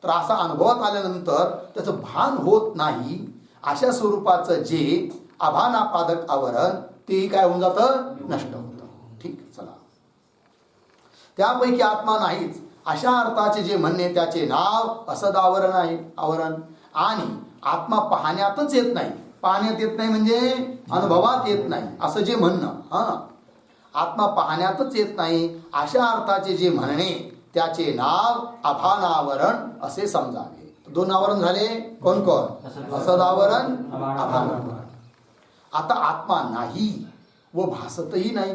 तर असा अनुभवात आल्यानंतर त्याचं भान होत नाही अशा स्वरूपाचं जे आभानापादक आवरण ते काय होऊन जातं? नष्ट होतं. ठीक, चला, त्यापैकी आत्मा नाहीच अशा अर्थाचे जे म्हणणे त्याचे नाव असदावरण आहे, आवरण. आणि आत्मा पाहण्यातच येत नाही. पाहण्यात येत नाही म्हणजे अनुभवात येत नाही असं जे म्हणणं, हा, आत्मा पाहण्यातच येत नाही अशा अर्थाचे जे म्हणणे त्याचे नाव आभानावरण असे समजावे. दोन आवरण झाले, कोण कोण? असदावरण, आभानावरण. आता आत्मा नाही व भासतही नाही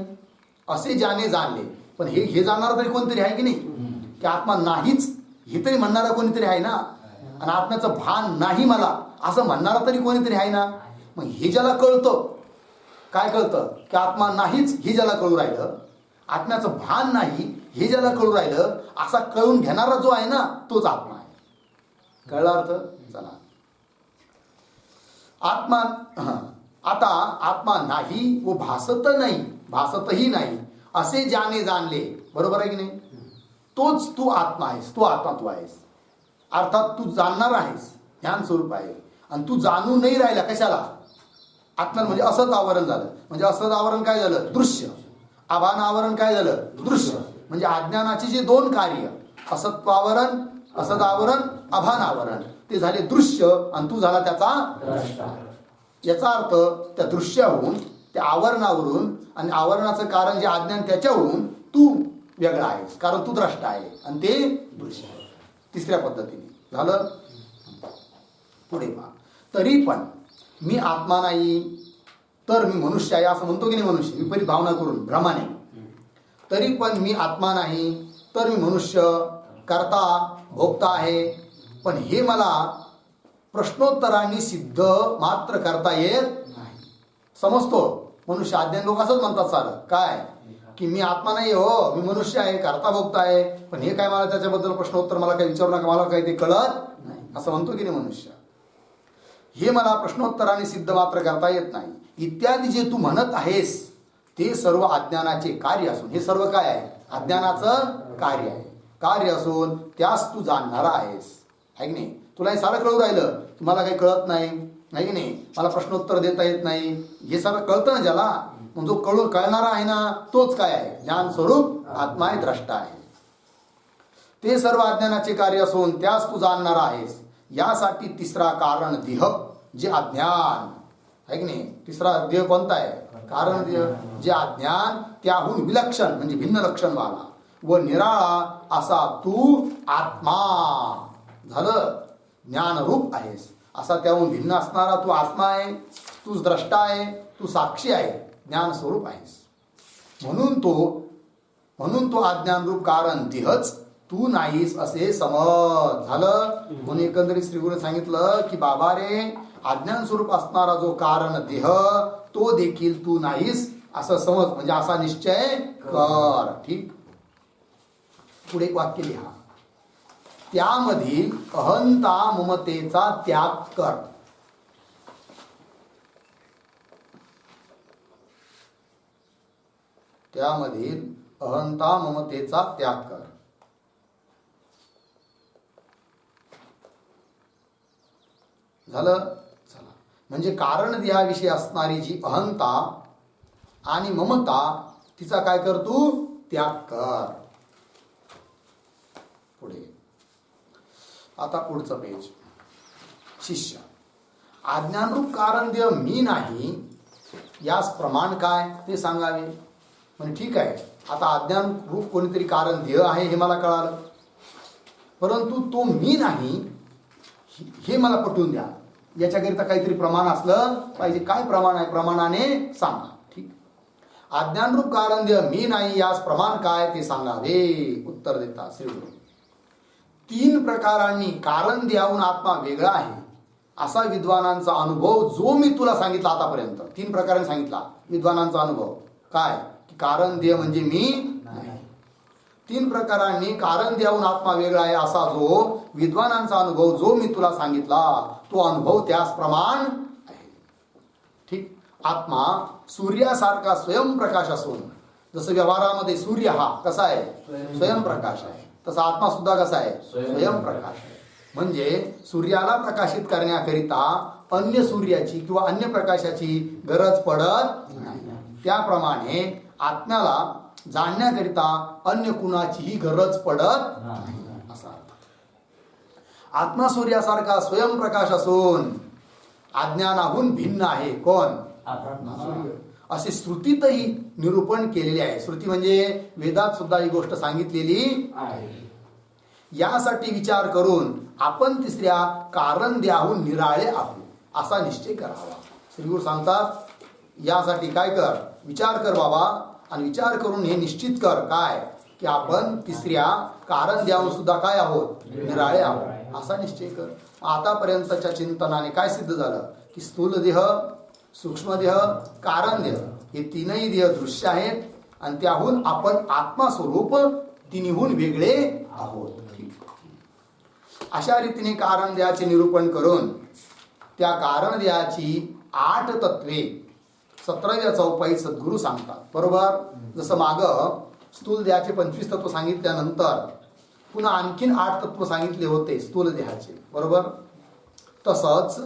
असे ज्याने जाणले, पण हे जाणणार तरी कोणतरी आहे की नाही? की आत्मा नाहीच हे तरी म्हणणारा कोणीतरी आहे ना. आणि आत्म्याचं भान नाही मला असं म्हणणारा तरी कोणीतरी आहे ना. मग हे ज्याला कळतं, काय कळतं? की आत्मा नाहीच हे ज्याला कळू राहिलं, आत्म्याचं भान नाही हे ज्याला कळू राहिलं, असा कळून घेणारा जो आहे ना तोच आत्मा आहे. कळला अर्थ? चला, आत्मा, आता आत्मा नाही व भासत नाही, भासतही नाही असे ज्याने जाणले, बरोबर आहे की नाही? तोच तू आत्मा आहेस, तो आत्मा तू आहेस. अर्थात तू जाणणार आहेस, ज्ञान स्वरूप आहे. आणि तू जाणू नाही राहिला कशाला? आत्मा म्हणजे असत आवरण झालं. म्हणजे असत आवरण काय झालं? दृश्य. आभान आवरण काय झालं? दृश्य. म्हणजे अज्ञानाचे जे दोन कार्य, असत्वावरण, असद आवरण, आभान आवरण, ते झाले दृश्य आणि तू झाला त्याचा द्रष्टा. याचा अर्थ त्या दृश्याहून, त्या आवरणावरून आणि आवरणाचं कारण जे अज्ञान त्याच्याहून तू वेगळा आहेस, कारण तू द्रष्टा आहे आणि ते दृश्य आहे. तिसऱ्या पद्धतीने झालं. पुढे पहा, तरी पण मी आत्मा नाही तर मी मनुष्य आहे असं म्हणतो की नाही? मनुष्य विपरीत भावना करून भ्रमाने. तरी पण मी आत्मा नाही तर मी मनुष्य, करता, भोगता आहे. पण हे मला प्रश्नोत्तरांनी सिद्ध मात्र करता येत नाही. समजतो मनुष्य. अज्ञान लोक असंच म्हणतात सारं काय, की मी आत्मा नाही हो, मी मनुष्य आहे, करता भोगता आहे, पण हे काय मला त्याच्याबद्दल प्रश्नोत्तर मला काही विचारू नका, मला काही ते कळत नाही असं म्हणतो की नाही मनुष्य. हे मला प्रश्नोत्तराने सिद्ध मात्र करता येत नाही इत्यादी जे तू म्हणत आहेस ते सर्व अज्ञानाचे कार्य असून, हे सर्व काय आहे? अज्ञानाचं कार्य आहे. कार्य असून त्यास तू जाणणारा आहेस, आहे की नाही? तुला हे सारं कळू राहिलं की मला काही कळत नाही, आहे की नाही? मला प्रश्नोत्तर देता येत नाही, हे सारं कळतं ना ज्याला. मग जो कळणारा आहे ना तोच काय आहे? ज्ञान स्वरूप आत्मा आहे, द्रष्टा आहे. ते सर्व अज्ञानाचे कार्य असून त्यास तू जाणणारा आहेस. यासाठी तिसरा कारण देह जे अज्ञान, आहे की नाही? तिसरा देह कोणता आहे? कारण देह जे अज्ञान त्याहून विलक्षण म्हणजे भिन्न लक्षण वाला व निराळा असा तू आत्मा झालं. ज्ञानरूप आहेस असा त्याहून भिन्न असणारा तू आत्मा आहे. तू द्रष्टा आहे, तू साक्षी आहे, ज्ञान स्वरूप आहेस. म्हणून तो अज्ञानरूप कारण देहच तू नाहीस असे समज झालं. म्हणून एकंदरीत श्री गुरु सांगितलं की बाबा रे, अज्ञान स्वरूप असणारा जो कारण देह तो देखील तू नाहीस असं समज, म्हणजे असा निश्चय कर. ठीक. पुढे एक वाक्य लिहा. त्यामधील अहंता ममतेचा त्याग कर. त्यामधील अहंता ममतेचा त्याग कर. झालं. चला, म्हणजे कारण देहाविषयी असणारी जी अहंता आणि ममता तिचा काय कर तू त्याग कर. पुढे आता पुढचं पेज. शिष्य, अज्ञानरूप कारण देह मी नाही यास प्रमाण काय ते सांगावे. म्हणजे ठीक आहे, आता अज्ञान रूप कोणीतरी कारण देह आहे हे मला कळालं, परंतु तो मी नाही हे मला पटवून द्या. याच्याकरिता काहीतरी प्रमाण असलं पाहिजे. काय प्रमाण आहे? प्रमाणाने सांगा. ठीक. अज्ञानरूप कारण देह मी नाही यास प्रमाण काय ते सांगावे. उत्तर देतात श्री गुरु. 3 प्रकारांनी कारण देहाहून आत्मा वेगळा आहे असा विद्वानांचा अनुभव जो मी तुला सांगितला आतापर्यंत. 3 प्रकारांनी सांगितला विद्वानांचा अनुभव. काय? की कारण देह म्हणजे मी नाही. 3 प्रकारांनी कारण देहाहून आत्मा वेगळा आहे असा जो विद्वानांचा अनुभव जो मी तुला सांगितला तो अनुभव त्यास प्रमाण आहे. ठीक. आत्मा सूर्यासारखा स्वयंप्रकाश असून, जसं व्यवहारामध्ये सूर्य हा कसा आहे? स्वयंप्रकाश आहे. तसा आत्मा सुद्धा कसा आहे? स्वयंप्रकाश आहे. म्हणजे सूर्याला प्रकाशित करण्याकरिता अन्य सूर्याची किंवा अन्य प्रकाशाची गरज पडत नाही. त्याप्रमाणे आत्म्याला जाणण्याकरिता अन्य कुणाचीही गरज पडत नाही असा अर्थ. आत्मा सूर्यासारखा स्वयंप्रकाश असून अज्ञानाहून भिन्न आहे. कोण? असे श्रुतीतही निरूपण केलेले आहे. श्रुती म्हणजे वेदात सुद्धा ही गोष्ट सांगितलेली आहे. यासाठी विचार करून आपण तिसऱ्या कारण देहाहून निराळे आहोत असा निश्चय करावा. श्रीगुरु सांगतात यासाठी काय कर? विचार कर बाबा, आणि विचार करून हे निश्चित कर काय? की आपण तिसऱ्या कारण देहाहून सुद्धा काय आहोत? निराळे आहोत असा निश्चय कर. आतापर्यंतच्या चिंतनाने काय सिद्ध झालं? की स्थूल देह, सूक्ष्म देह, कारण देह हे 3ही देह दृश्य आहेत आणि त्याहून आपण आत्मास्वरूप तिन्हीहून वेगळे आहोत. अशा रीतीने कारण देहाचे निरूपण करून त्या कारण देहाची 8 तत्वे 17व्या चौपाईत सद्गुरू सांगतात. बरोबर. जसं माग स्थूल देहाचे 25 तत्व सांगितल्यानंतर पुन्हा आणखीन 8 तत्व सांगितले होते स्थूल देहाचे. बरोबर. तसंच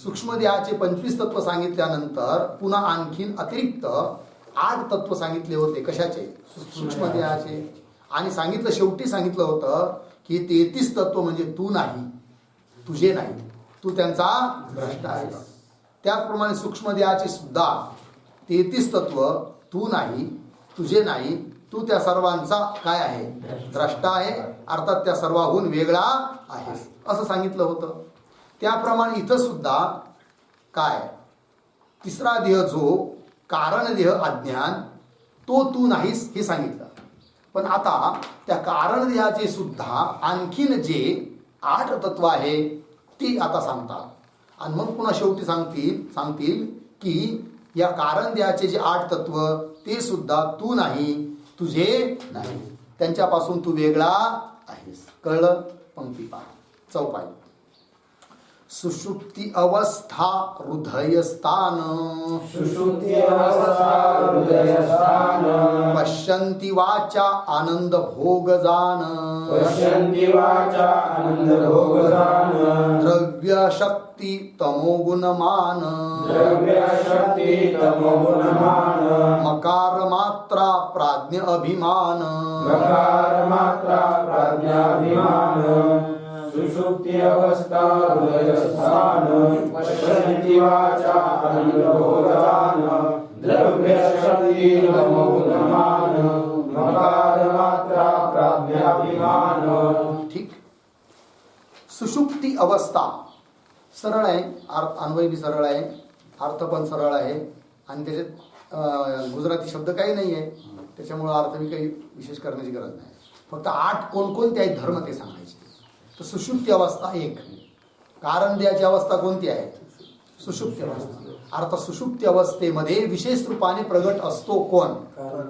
सूक्ष्म देहाचे 25 तत्व सांगितल्यानंतर पुन्हा आणखीन अतिरिक्त 8 तत्व सांगितले होते. कशाचे? सूक्ष्म देहाचे. आणि सांगितलं, शेवटी सांगितलं होतं की 33 तत्व म्हणजे तू नाही, तुझे नाही, तू त्यांचा द्रष्टा आहेस. त्याचप्रमाणे सूक्ष्म देहाचे सुद्धा 33 तत्व तू नाही, तुझे नाही, तू त्या सर्वांचा काय आहे? द्रष्टा आहे. अर्थात त्या सर्वाहून वेगळा आहेस असं सांगितलं होतं. त्याप्रमाणे इथं सुद्धा काय? तिसरा देह जो कारण देह अज्ञान तो तू नाहीस हे सांगितलं. पण आता त्या कारण देहाचे सुद्धा आणखीन जे 8 तत्व आहे ती आता सांगतात. आणि मग पुन्हा शेवटी सांगतील की या कारण देहाचे जे 8 तत्व ते सुद्धा तू नाही, तुझे नाही, त्यांच्यापासून तू वेगळा आहेस. कळलं? पंक्ती पहा. चौपाई. सुषुप्ती अवस्था हृदयस्थान पश्यन्ति वाचा आनंद भोगजान द्रव्य शक्ती तमोगुणमान मकार मात्रा प्राज्ञ अभिमान सुषुप्ति अवस्था हृदयस्थान पश्यन्ति वाचा आनंद भोगजान द्रव्य सुषुप्तिर्मोदमान मकार मात्रा प्राज्ञाभिमान. ठीक. सुषुप्ती अवस्था सरळ आहे, अन्वय बी सरळ आहे, अर्थ पण सरळ आहे आणि त्याच्यात गुजराती शब्द काही नाही आहे, त्याच्यामुळे अर्थ बी काही विशेष करण्याची गरज नाही. फक्त 8 कोणकोणते आहेत धर्म ते सांगायचे. तर सुषुप्ती अवस्था 1. कारण द्यायची अवस्था कोणती आहे? सुषुप्ती अवस्था. अर्थात सुषुप्ती अवस्थेमध्ये विशेष रूपाने प्रगट असतो कोण?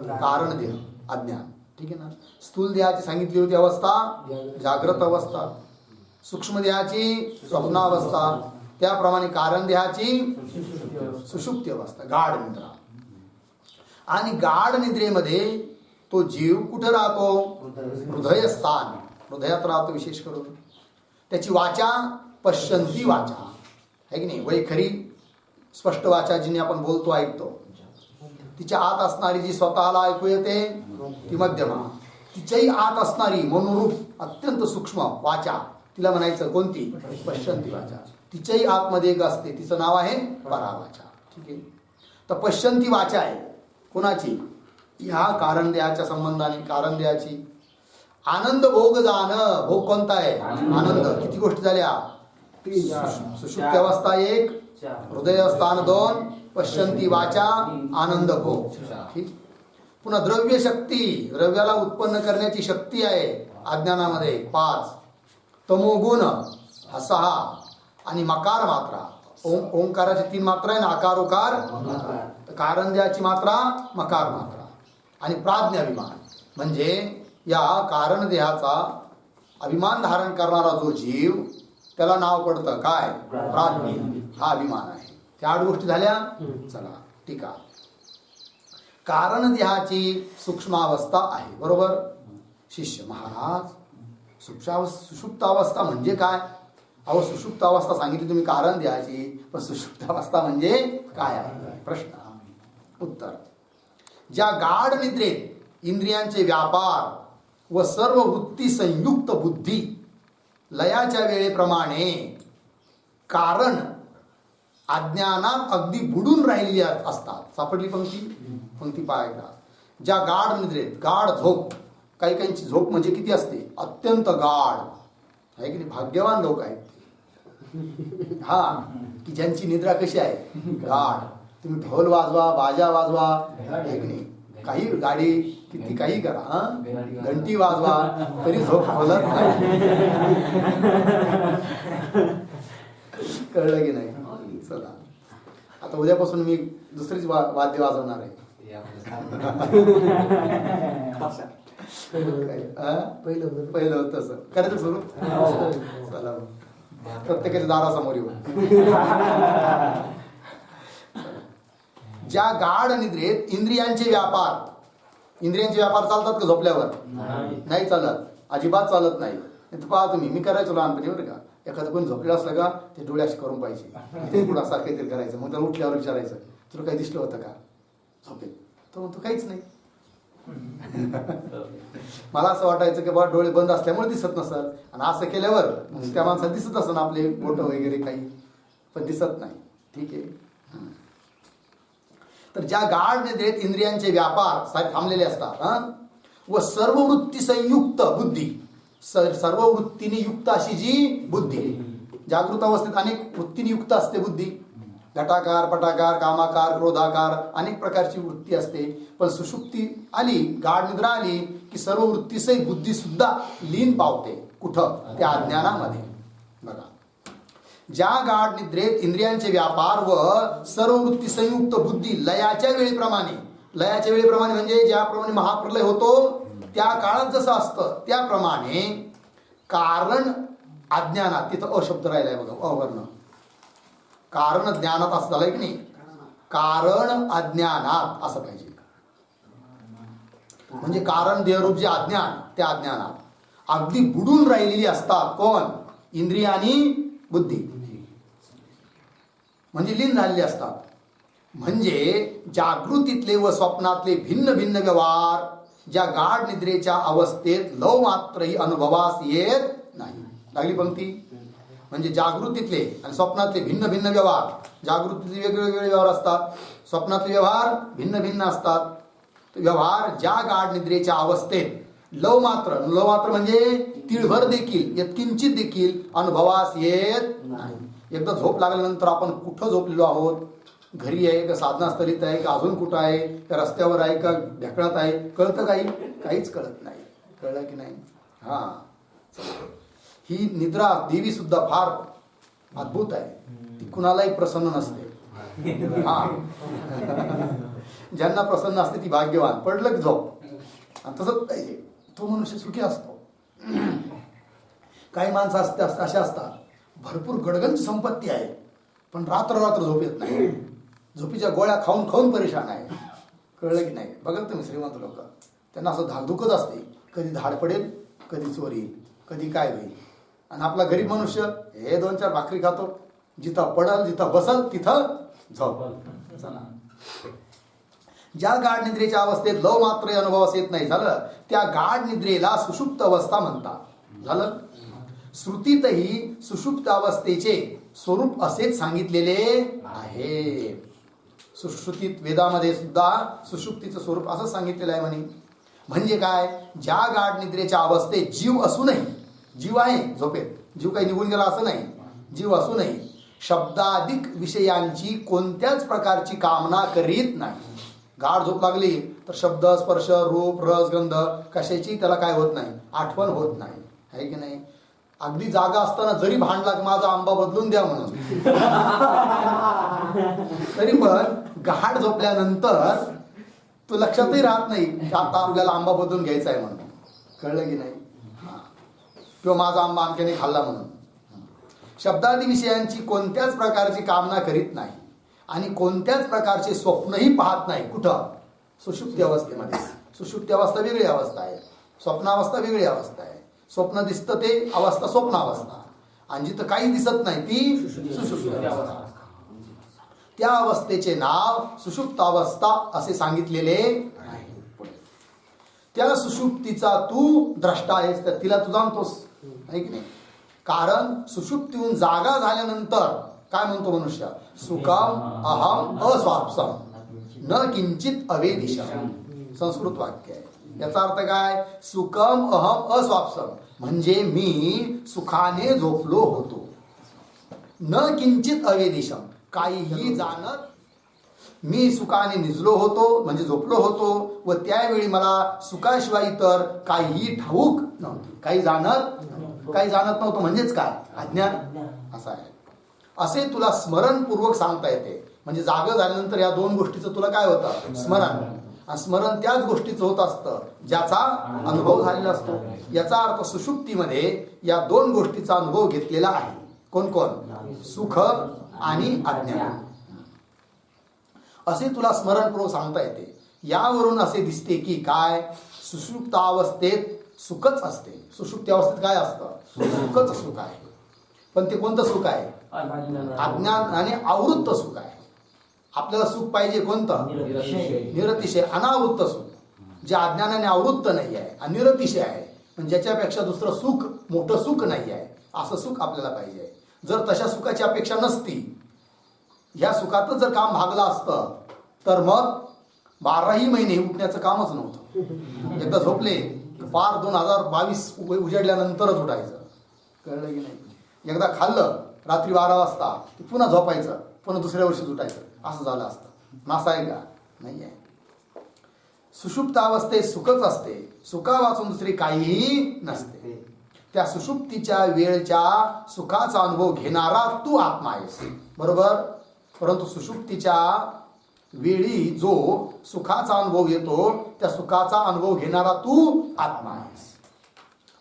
कारण देह, अज्ञान. ठीक आहे ना. स्थूल देहाची सांगितली होती अवस्था जागृत अवस्था, सूक्ष्म देहाची स्वप्नावस्था, त्याप्रमाणे कारण देहाची सुषुप्ती अवस्था, गाढ निद्रा. आणि गाढ निद्रेमध्ये तो जीव कुठं राहतो? हृदयस्थान, हृदयात राहतो विशेष करून. त्याची वाचा पश्यंती वाचा आहे की नाही, वैखरी स्पष्ट वाचा जिने आपण बोलतो ऐकतो. तिच्या आत असणारी जी स्वतःला ऐकू येते ती मध्यमा, तिच्याही आत असणारी मनोरूप अत्यंत सूक्ष्म वाचा तिला म्हणायचं कोणती? पश्यंती वाचा. तिच्याही आतमध्ये एक असते, तिचं नाव आहे परावाचा. ठीक आहे. तर पश्यंती वाचा आहे कोणाची? ह्या कारण देहाच्या संबंधाने कारण देहाची. आनंद भोग जाण, भोग कोणता आहे? आनंद. किती गोष्टी झाल्या? सुषुप्ती अवस्था 1, हृदयस्थान 2, पश्यंती वाचा, आनंद भोग. ठीक. पुन्हा द्रव्य शक्ती, द्रव्याला उत्पन्न करण्याची शक्ती आहे अज्ञानामध्ये 5. तमोगुण हा 6 आणि मकार मात्रा. ओंकाराची 3 मात्रा आहे ना, आकार उकार. कारण द्याची मात्रा मकार मात्रा. आणि प्राज्ञ अभिमान म्हणजे या कारण देहाचा अभिमान धारण करणारा जो जीव त्याला नाव पडतं काय? प्राज्ञ. हा अभिमान आहे. त्या 8 गोष्टी झाल्या. चला टीका. कारण देहाची सूक्ष्मावस्था आहे बरोबर. शिष्य महाराज सुषुप्त अवस्था म्हणजे काय? अहो सुषुप्त अवस्था सांगितली तुम्ही कारण देहाची, पण सुषुप्त अवस्था म्हणजे काय आहे? प्रश्न. उत्तर. ज्या गाढ निद्रेत इंद्रियांचे व्यापार व सर्व वृत्ती संयुक्त बुद्धी लयाच्या वेळेप्रमाणे कारण अज्ञानात अगदी बुडून राहिलेली असतात. सापडली पंक्ती? पंक्ती पाहायला. ज्या गाढ निद्रेत, गाढ झोप, काही काहींची झोप म्हणजे किती असते? अत्यंत गाढ आहे की नाही. भाग्यवान लोक आहेत हा, की ज्यांची निद्रा कशी आहे? गाढ. तुम्ही ढोल वाजवा, बाजा वाजवा आहे की नाही, काही गाडी किती काही करा, हा घंटी वाजवा, तरी झोप हलत नाही. कळलं की नाही? चला आता उद्यापासून मी दुसरीच वाद्य वाजवणार आहे. पहिलं होतं तसं करायचं सुरू. चला प्रत्येकाच्या दारासमोर येऊ. ज्या गाढ निद्रेत इंद्रियांचे व्यापार, इंद्रियांचे व्यापार चालतात का झोपल्यावर? नाही चालत, अजिबात चालत नाही. पहा तुम्ही, मी करायचो लहानपणी बरं का. एखादं कोणी झोपलेलं असलं का ते डोळे असे करून पाहिजे, ते पुढं असं काहीतरी करायचं. मग त्याला उठल्यावर विचारायचं तुला काही दिसलं होतं का झोपेत? तो म्हणतो काहीच नाही. मला असं वाटायचं की बाबा डोळे बंद असल्यामुळे दिसत नसल, आणि असं केल्यावर त्या माणसाला दिसत असं आपले बोटं वगैरे काही, पण दिसत नाही. ठीक आहे. तर ज्या गाढ निद्रेत इंद्रियांचे व्यापार थांबलेले असतात व सर्व वृत्ती संयुक्त बुद्धी, सर्व वृत्तीने युक्त अशी जी बुद्धी, जागृत अवस्थेत अनेक वृत्तीने युक्त असते बुद्धी. घटाकार, पटाकार, कामाकार, क्रोधाकार अनेक प्रकारची वृत्ती असते. पण सुषुप्ती आली, गाढ निद्रा आली की सर्व वृत्तीसहित बुद्धी सुद्धा लीन पावते. कुठं? त्या अज्ञानामध्ये. बघा, ज्या गाढ निद्रेत इंद्रियांचे व्यापार व सर्व वृत्ती संयुक्त बुद्धी लयाच्या वेळेप्रमाणे, लयाच्या वेळेप्रमाणे म्हणजे ज्याप्रमाणे महाप्रलय होतो त्या काळात जसं असतं त्याप्रमाणे कारण अज्ञानात, तिथं अशब्द राहिलाय बघा, अवर्ण. कारण ज्ञानात असं झालंय की नाही, कारण अज्ञानात असं पाहिजे. म्हणजे कारण देहरूप जे अज्ञान, त्या अज्ञानात अगदी बुडून राहिलेली असतात. कोण? इंद्रिय आणि बुद्धी, म्हणजे लीन झालेले असतात. म्हणजे जागृतीतले व स्वप्नातले भिन्न भिन्न व्यवहार ज्या गाढ निद्रेच्या अवस्थेत लव मात्रही अनुभवास येत नाही. लागली पंक्ती. म्हणजे जागृतीतले आणि स्वप्नातले भिन्न भिन्न व्यवहार, जागृतीतले वेगवेगळे व्यवहार असतात, स्वप्नातले व्यवहार भिन्न भिन्न असतात. व्यवहार ज्या गाढ निद्रेच्या अवस्थेत लव मात्र म्हणजे तिळभर देखील यत्किंचित देखील अनुभवास येत नाही. एकदा झोप लागल्यानंतर आपण कुठं झोपलेलो आहोत, घरी आहे का साधनास्थलीत आहे का अजून कुठं आहे का रस्त्यावर आहे का ढेकळात आहे, कळतं काहीच कळत नाही. कळलं की नाही? हा, ही निद्रा देवी सुद्धा फार अद्भुत आहे. ती कुणालाही प्रसन्न नसते. हा ज्यांना प्रसन्न असते ती भाग्यवान. पडलं की झोप. आणि तसंच पाहिजे, तो मनुष्य सुखी असतो. काही माणसं असे असतात, भरपूर गडगंज संपत्ती आहे पण रात्र झोप येत नाही. झोपीच्या गोळ्या खाऊन परेशान आहे. कळलं की नाही? बघा तुम्ही श्रीमंत लोक, त्यांना असं धाकधुकच असते, कधी धाड पडेल, कधी चोर येईल, कधी काय होईल. आणि आपला गरीब मनुष्य हे 2-4 भाकरी खातो, जिथं पडल जिथं बसल तिथं झोप. चला, ज्या गाढ निद्रेच्या अवस्थेत लव मात्र अनुभवास येत नाही झालं, त्या गाढ निद्रेला सुषुप्त अवस्था म्हणतात. झालं. श्रुतीतही सुषुप्त अवस्थेचे स्वरूप असेच सांगितलेले आहे. सुश्रुतीत वेदामध्ये सुद्धा सुषुप्तीचं स्वरूप असं सांगितलेलं आहे म्हणे. म्हणजे काय? ज्या गाढ निद्रेच्या अवस्थेत जीव असूनही, जीव आहे झोपेत, जीव काही निघून गेला असं नाही, जीव असूनही शब्दाधिक विषयांची कोणत्याच प्रकारची कामना करीत नाही. गाढ झोप लागली तर शब्द, स्पर्श, रूप, रस, गंध कशाची त्याला काय होत नाही, आठवण होत नाही. आहे की नाही? अगदी जागा असताना जरी भांडला की माझा आंबा बदलून द्या म्हणून, तरी पण गाढ झोपल्यानंतर तो लक्षातही राहत नाही की आता आपल्याला आंबा बदलून घ्यायचा आहे म्हणून. कळलं की नाही? किंवा माझा आंबा आणखीने खाल्ला म्हणून. शब्दादी विषयांची कोणत्याच प्रकारची कामना करीत नाही आणि कोणत्याच प्रकारचे स्वप्नही पाहत नाही. कुठं? सुषुप्ती अवस्थेमध्ये. सुषुप्ती अवस्था वेगळी अवस्था आहे, स्वप्नावस्था वेगळी अवस्था आहे. स्वप्न दिसतं ते अवस्था स्वप्नावस्था, आणि जिथं काही दिसत नाही ती सुषुप्ती अवस्था. त्या अवस्थेचे नाव सुषुप्त अवस्था असे सांगितलेले आहे. त्या सुषुप्तीचा तू द्रष्टा आहेस, तर तिला तू जाणतोस, आहे की नाही? कारण सुषुप्तीहून जागा झाल्यानंतर काय म्हणतो मनुष्य? सुखम अहम अस्वाप्सम न किंचित अवेदिशम. संस्कृत वाक्य आहे. याचा अर्थ काय? सुखम अहम अस्वाप्सम म्हणजे मी सुखाने झोपलो होतो, न किंचित अवेदिशम काहीही जाणत, मी सुखाने निजलो होतो म्हणजे झोपलो होतो, व त्यावेळी मला सुखाशिवाय इतर काहीही ठाऊक नव्हते. काही जाणत नव्हतं म्हणजेच काय? अज्ञान. असं आहे. असे तुला स्मरणपूर्वक सांगता येते. म्हणजे जागा झाल्यानंतर या 2 गोष्टीचं तुला काय होतं? स्मरण. आणि स्मरण त्याच गोष्टीचं होत असतं ज्याचा अनुभव झालेला असतो. याचा अर्थ सुषुप्तीमध्ये या 2 गोष्टीचा अनुभव घेतलेला आहे. कोण? सुख आणि अज्ञान. असे तुला स्मरणपूर्वक सांगता येते. यावरून असे दिसते की काय? सुषुप्त अवस्थेत सुखच असते. सुषुप्ती अवस्थेत काय असतं? सुखच सुख आहे. पण ते कोणतं सुख आहे? अज्ञान आणि आवृत्त सुख आहे. आपल्याला सुख पाहिजे कोणतं? निरतिशय अनावृत्त सुख, जे अज्ञानाने आवृत्त नाही आहे आणि निरतिशय आहे. पण ज्याच्यापेक्षा दुसरं सुख, मोठं सुख नाही आहे, असं सुख आपल्याला पाहिजे. जर तशा सुखाची अपेक्षा नसती, ह्या सुखातच जर काम भागलं असतं तर मग 12ही महिने उठण्याचं कामच नव्हतं. एकदा झोपले पार 2022 उजेडल्यानंतरच उठायचं. कळलं की नाही? एकदा खाल्लं रात्री 12 वाजता की पुन्हा झोपायचं, पुन्हा दुसऱ्या वर्षीच उठायचं. असं झालं असतं. नासा आहे का? नाही आहे. सुषुप्त अवस्थेत सुखच असते. सुखा वाचून दुसरी काहीही नसते. त्या सुषुप्तीच्या वेळच्या सुखाचा अनुभव घेणारा तू आत्मा आहेस, बरोबर. परंतु सुषुप्तीच्या वेळी जो सुखाचा अनुभव येतो त्या सुखाचा अनुभव घेणारा तू आत्मा आहेस.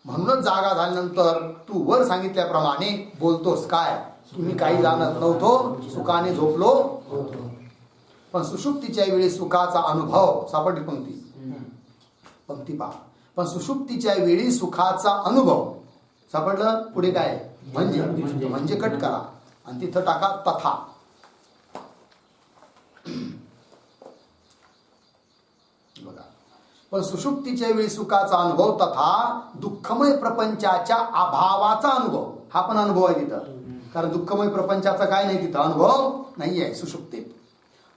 म्हणूनच जागा झाल्यानंतर तू वर सांगितल्याप्रमाणे बोलतोस. काय? तुम्ही काही जाणत नव्हतो, सुखाने झोपलो होतो. पण सुषुप्तीच्या वेळी सुखाचा अनुभव, सापडली पंक्ती पहा. पण सुषुप्तीच्या वेळी सुखाचा अनुभव सापडलं. पुढे काय? म्हणजे कट करा आणि तिथं टाका तथा. बघा, पण सुषुप्तीच्या वेळी सुखाचा अनुभव तथा दुःखमय प्रपंचाच्या अभावाचा अनुभव. हा पण अनुभव आहे तिथं. कारण दुःखमय प्रपंचाचा काय नाही तिथं, अनुभव नाही आहे सुषुप्तीत.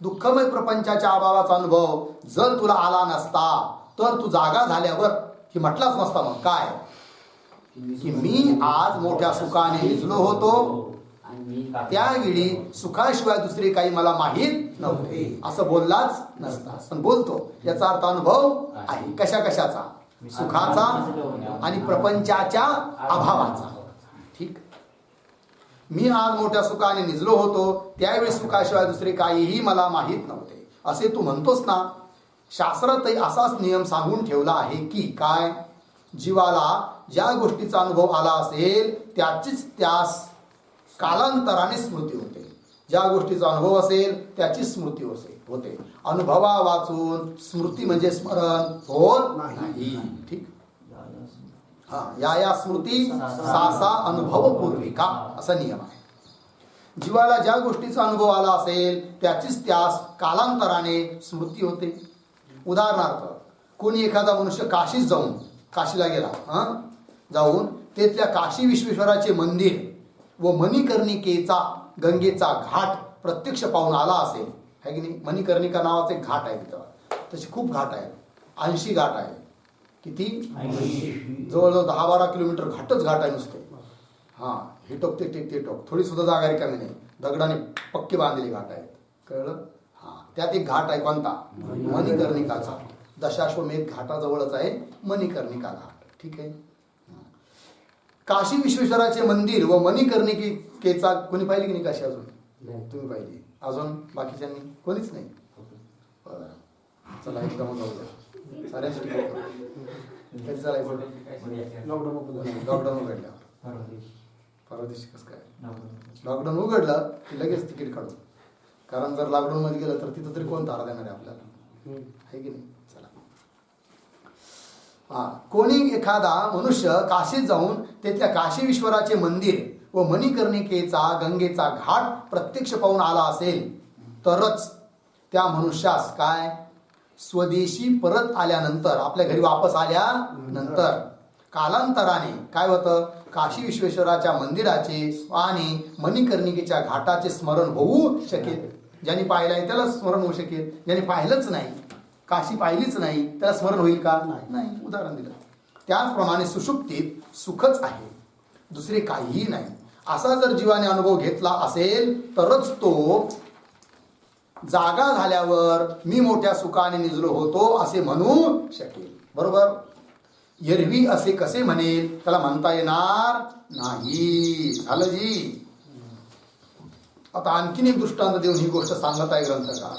दुःखमय प्रपंचाच्या अभावाचा अनुभव जर तुला आला नसता तर तू जागा झाल्यावर ही म्हटलाच नसता. मग काय की मी आज मोठ्या सुखाने निजलो होतो, त्यावेळी सुखाशिवाय दुसरे काही मला माहीत नव्हते असं बोललाच नसता. पण बोलतो याचा अर्थ अनुभव आहे. कशा कशाचा? सुखाचा आणि प्रपंचाच्या अभावाचा. ठीक. मी आज मोठ्या सुखाने निजलो होतो, त्यावेळी सुखाशिवाय दुसरे काहीही मला माहीत नव्हते असे तू म्हणतोस ना. शास्त्रातही असाच नियम सांगून ठेवला आहे की काय, जीवाला ज्या गोष्टीचा अनुभव आला असेल त्याचीच त्यास कालांतराने स्मृती होते. ज्या गोष्टीचा अनुभव असेल त्याची स्मृती होते. अनुभवा वाचून स्मृती म्हणजे स्मरण होत नाही. ठीक. या स्मृती सासा अनुभव पूर्विका असा नियम आहे. जीवाला ज्या गोष्टीचा अनुभव आला असेल त्याचीच त्यास कालांतराने स्मृती होते. उदाहरणार्थ कोणी एखादा मनुष्य काशीत जाऊन, काशीला गेला, जाऊन तेथल्या काशी विश्वेश्वराचे मंदिर व मणिकर्णिकेचा गंगेचा घाट प्रत्यक्ष पाहून आला असेल, है की नाही. मणिकर्णिका नावाचे एक घाट आहे तिथं. तसे खूप घाट आहेत. 80 घाट आहे. किती? जवळजवळ 10-12 किलोमीटर घाटच घाट आहे नुसते. हे टोक ते टेक ते टोक, थोडी सुद्धा जागा रिकामी नाही. दगडाने पक्के बांधलेले घाट आहेत. कळलं? त्यात एक घाट आहे. कोणता? मणिकर्णिकाचा. दशाश्वमेध घाटाजवळच आहे मणिकर्णिका घाट. ठीक आहे. काशी विश्वेश्वराचे मंदिर व मणिकर्णिकेचा कोणी पाहिली की नाही काशी? अजून तुम्ही पाहिली? अजून बाकीच्यांनी कोणीच नाही. चला एकदम जाऊया. साऱ्यांची तिकीट कधी चालायचं? लॉकडाऊन उघडल्यावर. परवा दिवशी कसं काय लॉकडाऊन उघडलं की लगेच तिकीट काढू. कारण जर लॉकडाऊन मध्ये गेलं तर तिथं तरी कोण तारा देणार आहे आपल्याला? आहे की नाही. चला. कोणी एखादा मनुष्य काशीत जाऊन तेथल्या काशी विश्वराचे मंदिर व मणिकर्णिकेचा गंगेचा घाट प्रत्यक्ष पाहून आला असेल तरच त्या मनुष्यास काय, स्वदेशी परत आल्यानंतर, आपल्या घरी वापस आल्यानंतर कालांतराने काय होतं, काशी विश्वेश्वराच्या मंदिराचे आणि मणिकर्णिकेच्या घाटाचे स्मरण होऊ शकेल. ज्यांनी पाहिलं आहे त्याला स्मरण होऊ शकेल. ज्यांनी पाहिलंच नाही, काशी पाहिलीच नाही, त्याला स्मरण होईल का? नाही. उदाहरण दिलं. त्याचप्रमाणे सुषुप्तीत सुखच आहे, दुसरे काहीही नाही असा जर जीवाने अनुभव घेतला असेल तरच तो जागा झाल्यावर मी मोठ्या सुखाने निजलो होतो असे म्हणू शकेल. बरोबर. एरवी असे कसे म्हणेल, त्याला म्हणता येणार नाही. झालं जी. आता आणखीन एक दृष्टांत देऊन ही गोष्ट सांगत आहे ग्रंथकार.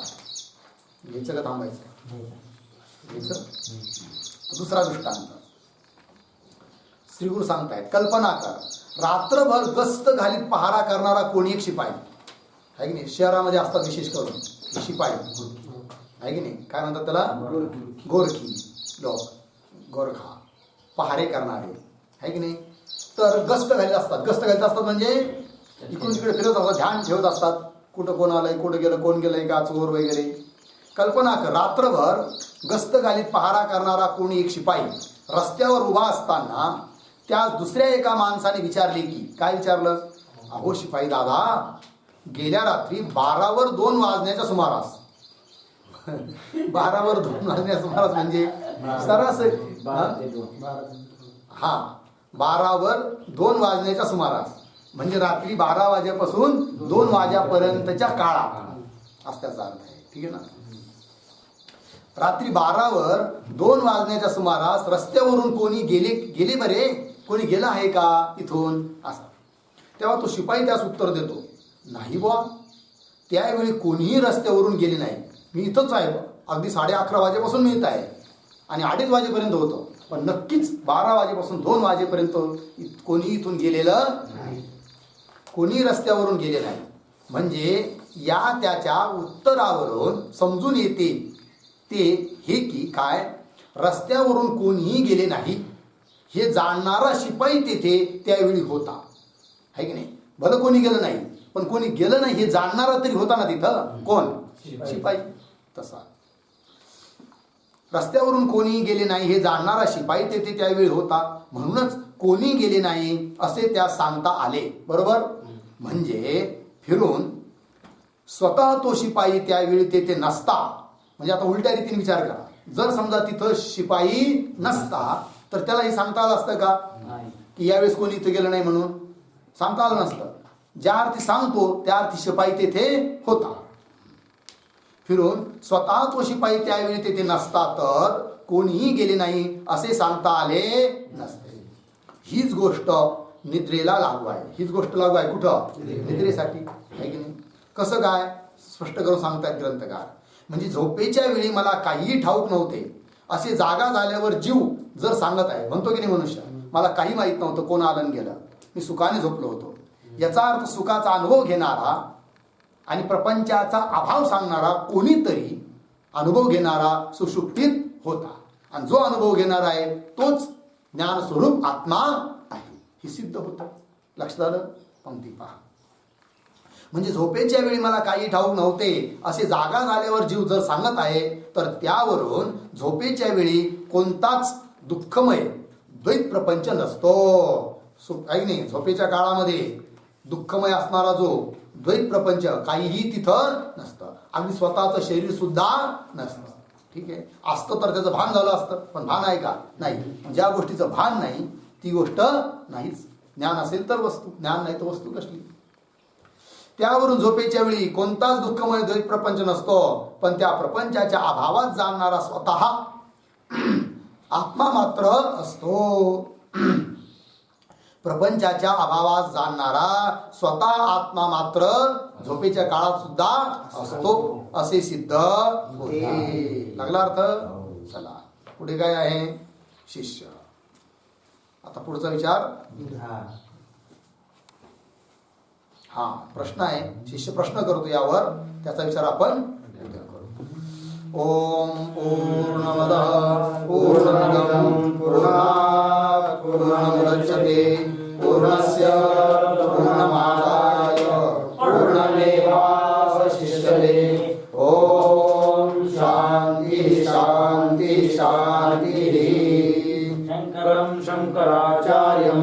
घ्यायचं का थांबायचं? घ्यायचं. दुसरा दृष्टांत श्रीगुरु सांगतायत. कल्पना कर, रात्रभर गस्त घालीत पहारा करणारा कोणी एक शिपाई आहे की नाही. शहरामध्ये असतात विशेष करून शिपाई, आहे की नाही. काय म्हणतात त्याला? गोरखी लोक, गोरखा, पहारे करणारे, आहे की नाही. तर गस्त घालीत असतात. गस्त घालीत असतात म्हणजे इकडून तिकडे फिरत असतात, ध्यान ठेवत असतात. कुठं कोण आलंय, कुठं गेलं, कोण गेलंय का, चोर वगैरे. कल्पना कर, रात्रभर गस्त घालीत पहारा करणारा कोणी एक शिपाई रस्त्यावर उभा असताना त्यास दुसऱ्या एका माणसाने विचारले की, काय विचारलं? अहो शिपाई दादा, गेल्या रात्री 12वर 2 वाजण्याच्या सुमारास 12वर 2 वाजण्याच्या सुमारास म्हणजे सरासरी 12वर 2 वाजण्याच्या सुमारास म्हणजे रात्री 12 वाजेपासून 2 वाजेपर्यंतच्या काळात असं त्याचा अर्थ आहे. ठीक आहे ना. रात्री 12वर 2 वाजण्याच्या सुमारास रस्त्यावरून कोणी गेले बरे, कोणी गेला आहे का इथून असा. तेव्हा तो शिपाई त्यास उत्तर देतो, नाही बुवा, त्यावेळी कोणीही रस्त्यावरून गेले नाही. मी इथंच आहे, अगदी 11:30 वाजेपासून मी इथं आहे आणि 2:30 वाजेपर्यंत होतो. पण नक्कीच 12 वाजेपासून 2 वाजेपर्यंत कोणी इथून गेलेलं नाही, कोणी रस्त्यावरून गेले नाही. म्हणजे या त्याच्या उत्तरावरून समजून येते ते हे की काय, रस्त्यावरून कोणीही गेले नाही हे जाणणारा शिपाई तेथे त्यावेळी होता, आहे की नाही. भलं कोणी गेलं नाही, पण कोणी गेलं नाही हे जाणणारा तरी होता ना तिथं. कोण? शिपाई. तसा रस्त्यावरून कोणी गेले नाही हे जाणणारा शिपाई तेथे त्यावेळी होता, म्हणूनच कोणी गेले नाही असे त्या सांगता आले. बरोबर. म्हणजे फिरून स्वतः तो शिपाई त्यावेळी तेथे नसता, म्हणजे आता उलट्या रीतीने विचार करा, जर समजा तिथं शिपाई नसता तर त्याला हे सांगता आलं असतं का की यावेळेस कोणी इथं गेलं नाही म्हणून? सांगता आलं नसतं. ज्या अर्थी सांगतो त्या अर्थी शिपाई तेथे होता. फिरून स्वतः तो शिपाई त्यावेळी तेथे नसता तर कोणीही गेले नाही असे सांगता आले नसते. हीच गोष्ट निद्रेला लागू आहे. हीच गोष्ट लागू आहे कुठं? निद्रेसाठी, आहे की नाही? कसं काय स्पष्ट करून सांगतायत ग्रंथकार. म्हणजे झोपेच्या वेळी मला काहीही ठाऊक नव्हते असे जागा झाल्यावर जीव जर सांगत आहे, म्हणतो की नाही मनुष्य, मला काही माहित नव्हतं कोण आलं आणि गेलं, मी सुखाने झोपलो होतो. याचा अर्थ सुखाचा अनुभव घेणारा आणि प्रपंचाचा अभाव सांगणारा कोणीतरी अनुभव घेणारा सुषुप्तीत होता. आणि जो अनुभव घेणारा आहे तोच ज्ञानस्वरूप आत्मा आहे, हे सिद्ध होतं. लक्षात आलं? पंक्ती पहा. म्हणजे झोपेच्या वेळी मला काही ठाऊक नव्हते असे जागा झाल्यावर जीव जर सांगत आहे तर त्यावरून झोपेच्या वेळी कोणताच दुःखमय द्वैत प्रपंच नसतो. आहे नाही? झोपेच्या काळामध्ये दुःखमय असणारा जो द्वैत प्रपंच काहीही तिथं नसतं. अगदी स्वतःचं शरीर सुद्धा नसतं. ठीक आहे, असतं तर त्याचं भान झालं असतं, पण भान आहे का? नाही. ज्या गोष्टीचं भान नाही ती गोष्ट नाहीच. ज्ञान असेल तर वस्तू, ज्ञान नाही तर वस्तू कसली? त्यावरून झोपेच्या वेळी कोणताच दुःखमय द्वैत प्रपंच नसतो, पण त्या प्रपंचाच्या अभावात जाणणारा स्वतः आत्मा मात्र असतो. प्रपंचाच्या अभावात जाणणारा स्वतः आत्मा मात्र झोपेच्या काळात सुद्धा असतो असे सिद्ध होते. लागला अर्थ? चला पुढे काय आहे? शिष्य. आता पुढचा विचार. हा प्रश्न आहे, शिष्य प्रश्न करतो यावर, त्याचा विचार आपण उद्या करू. ओम पूर्णमदः पूर्णमिदं पूर्णात् पूर्णमुदच्यते पूर्णस्य पूर्णमादाय पूर्णमेवावशिष्यते. ओम शांती शांती शांती. शंकरं शंकराचार्यं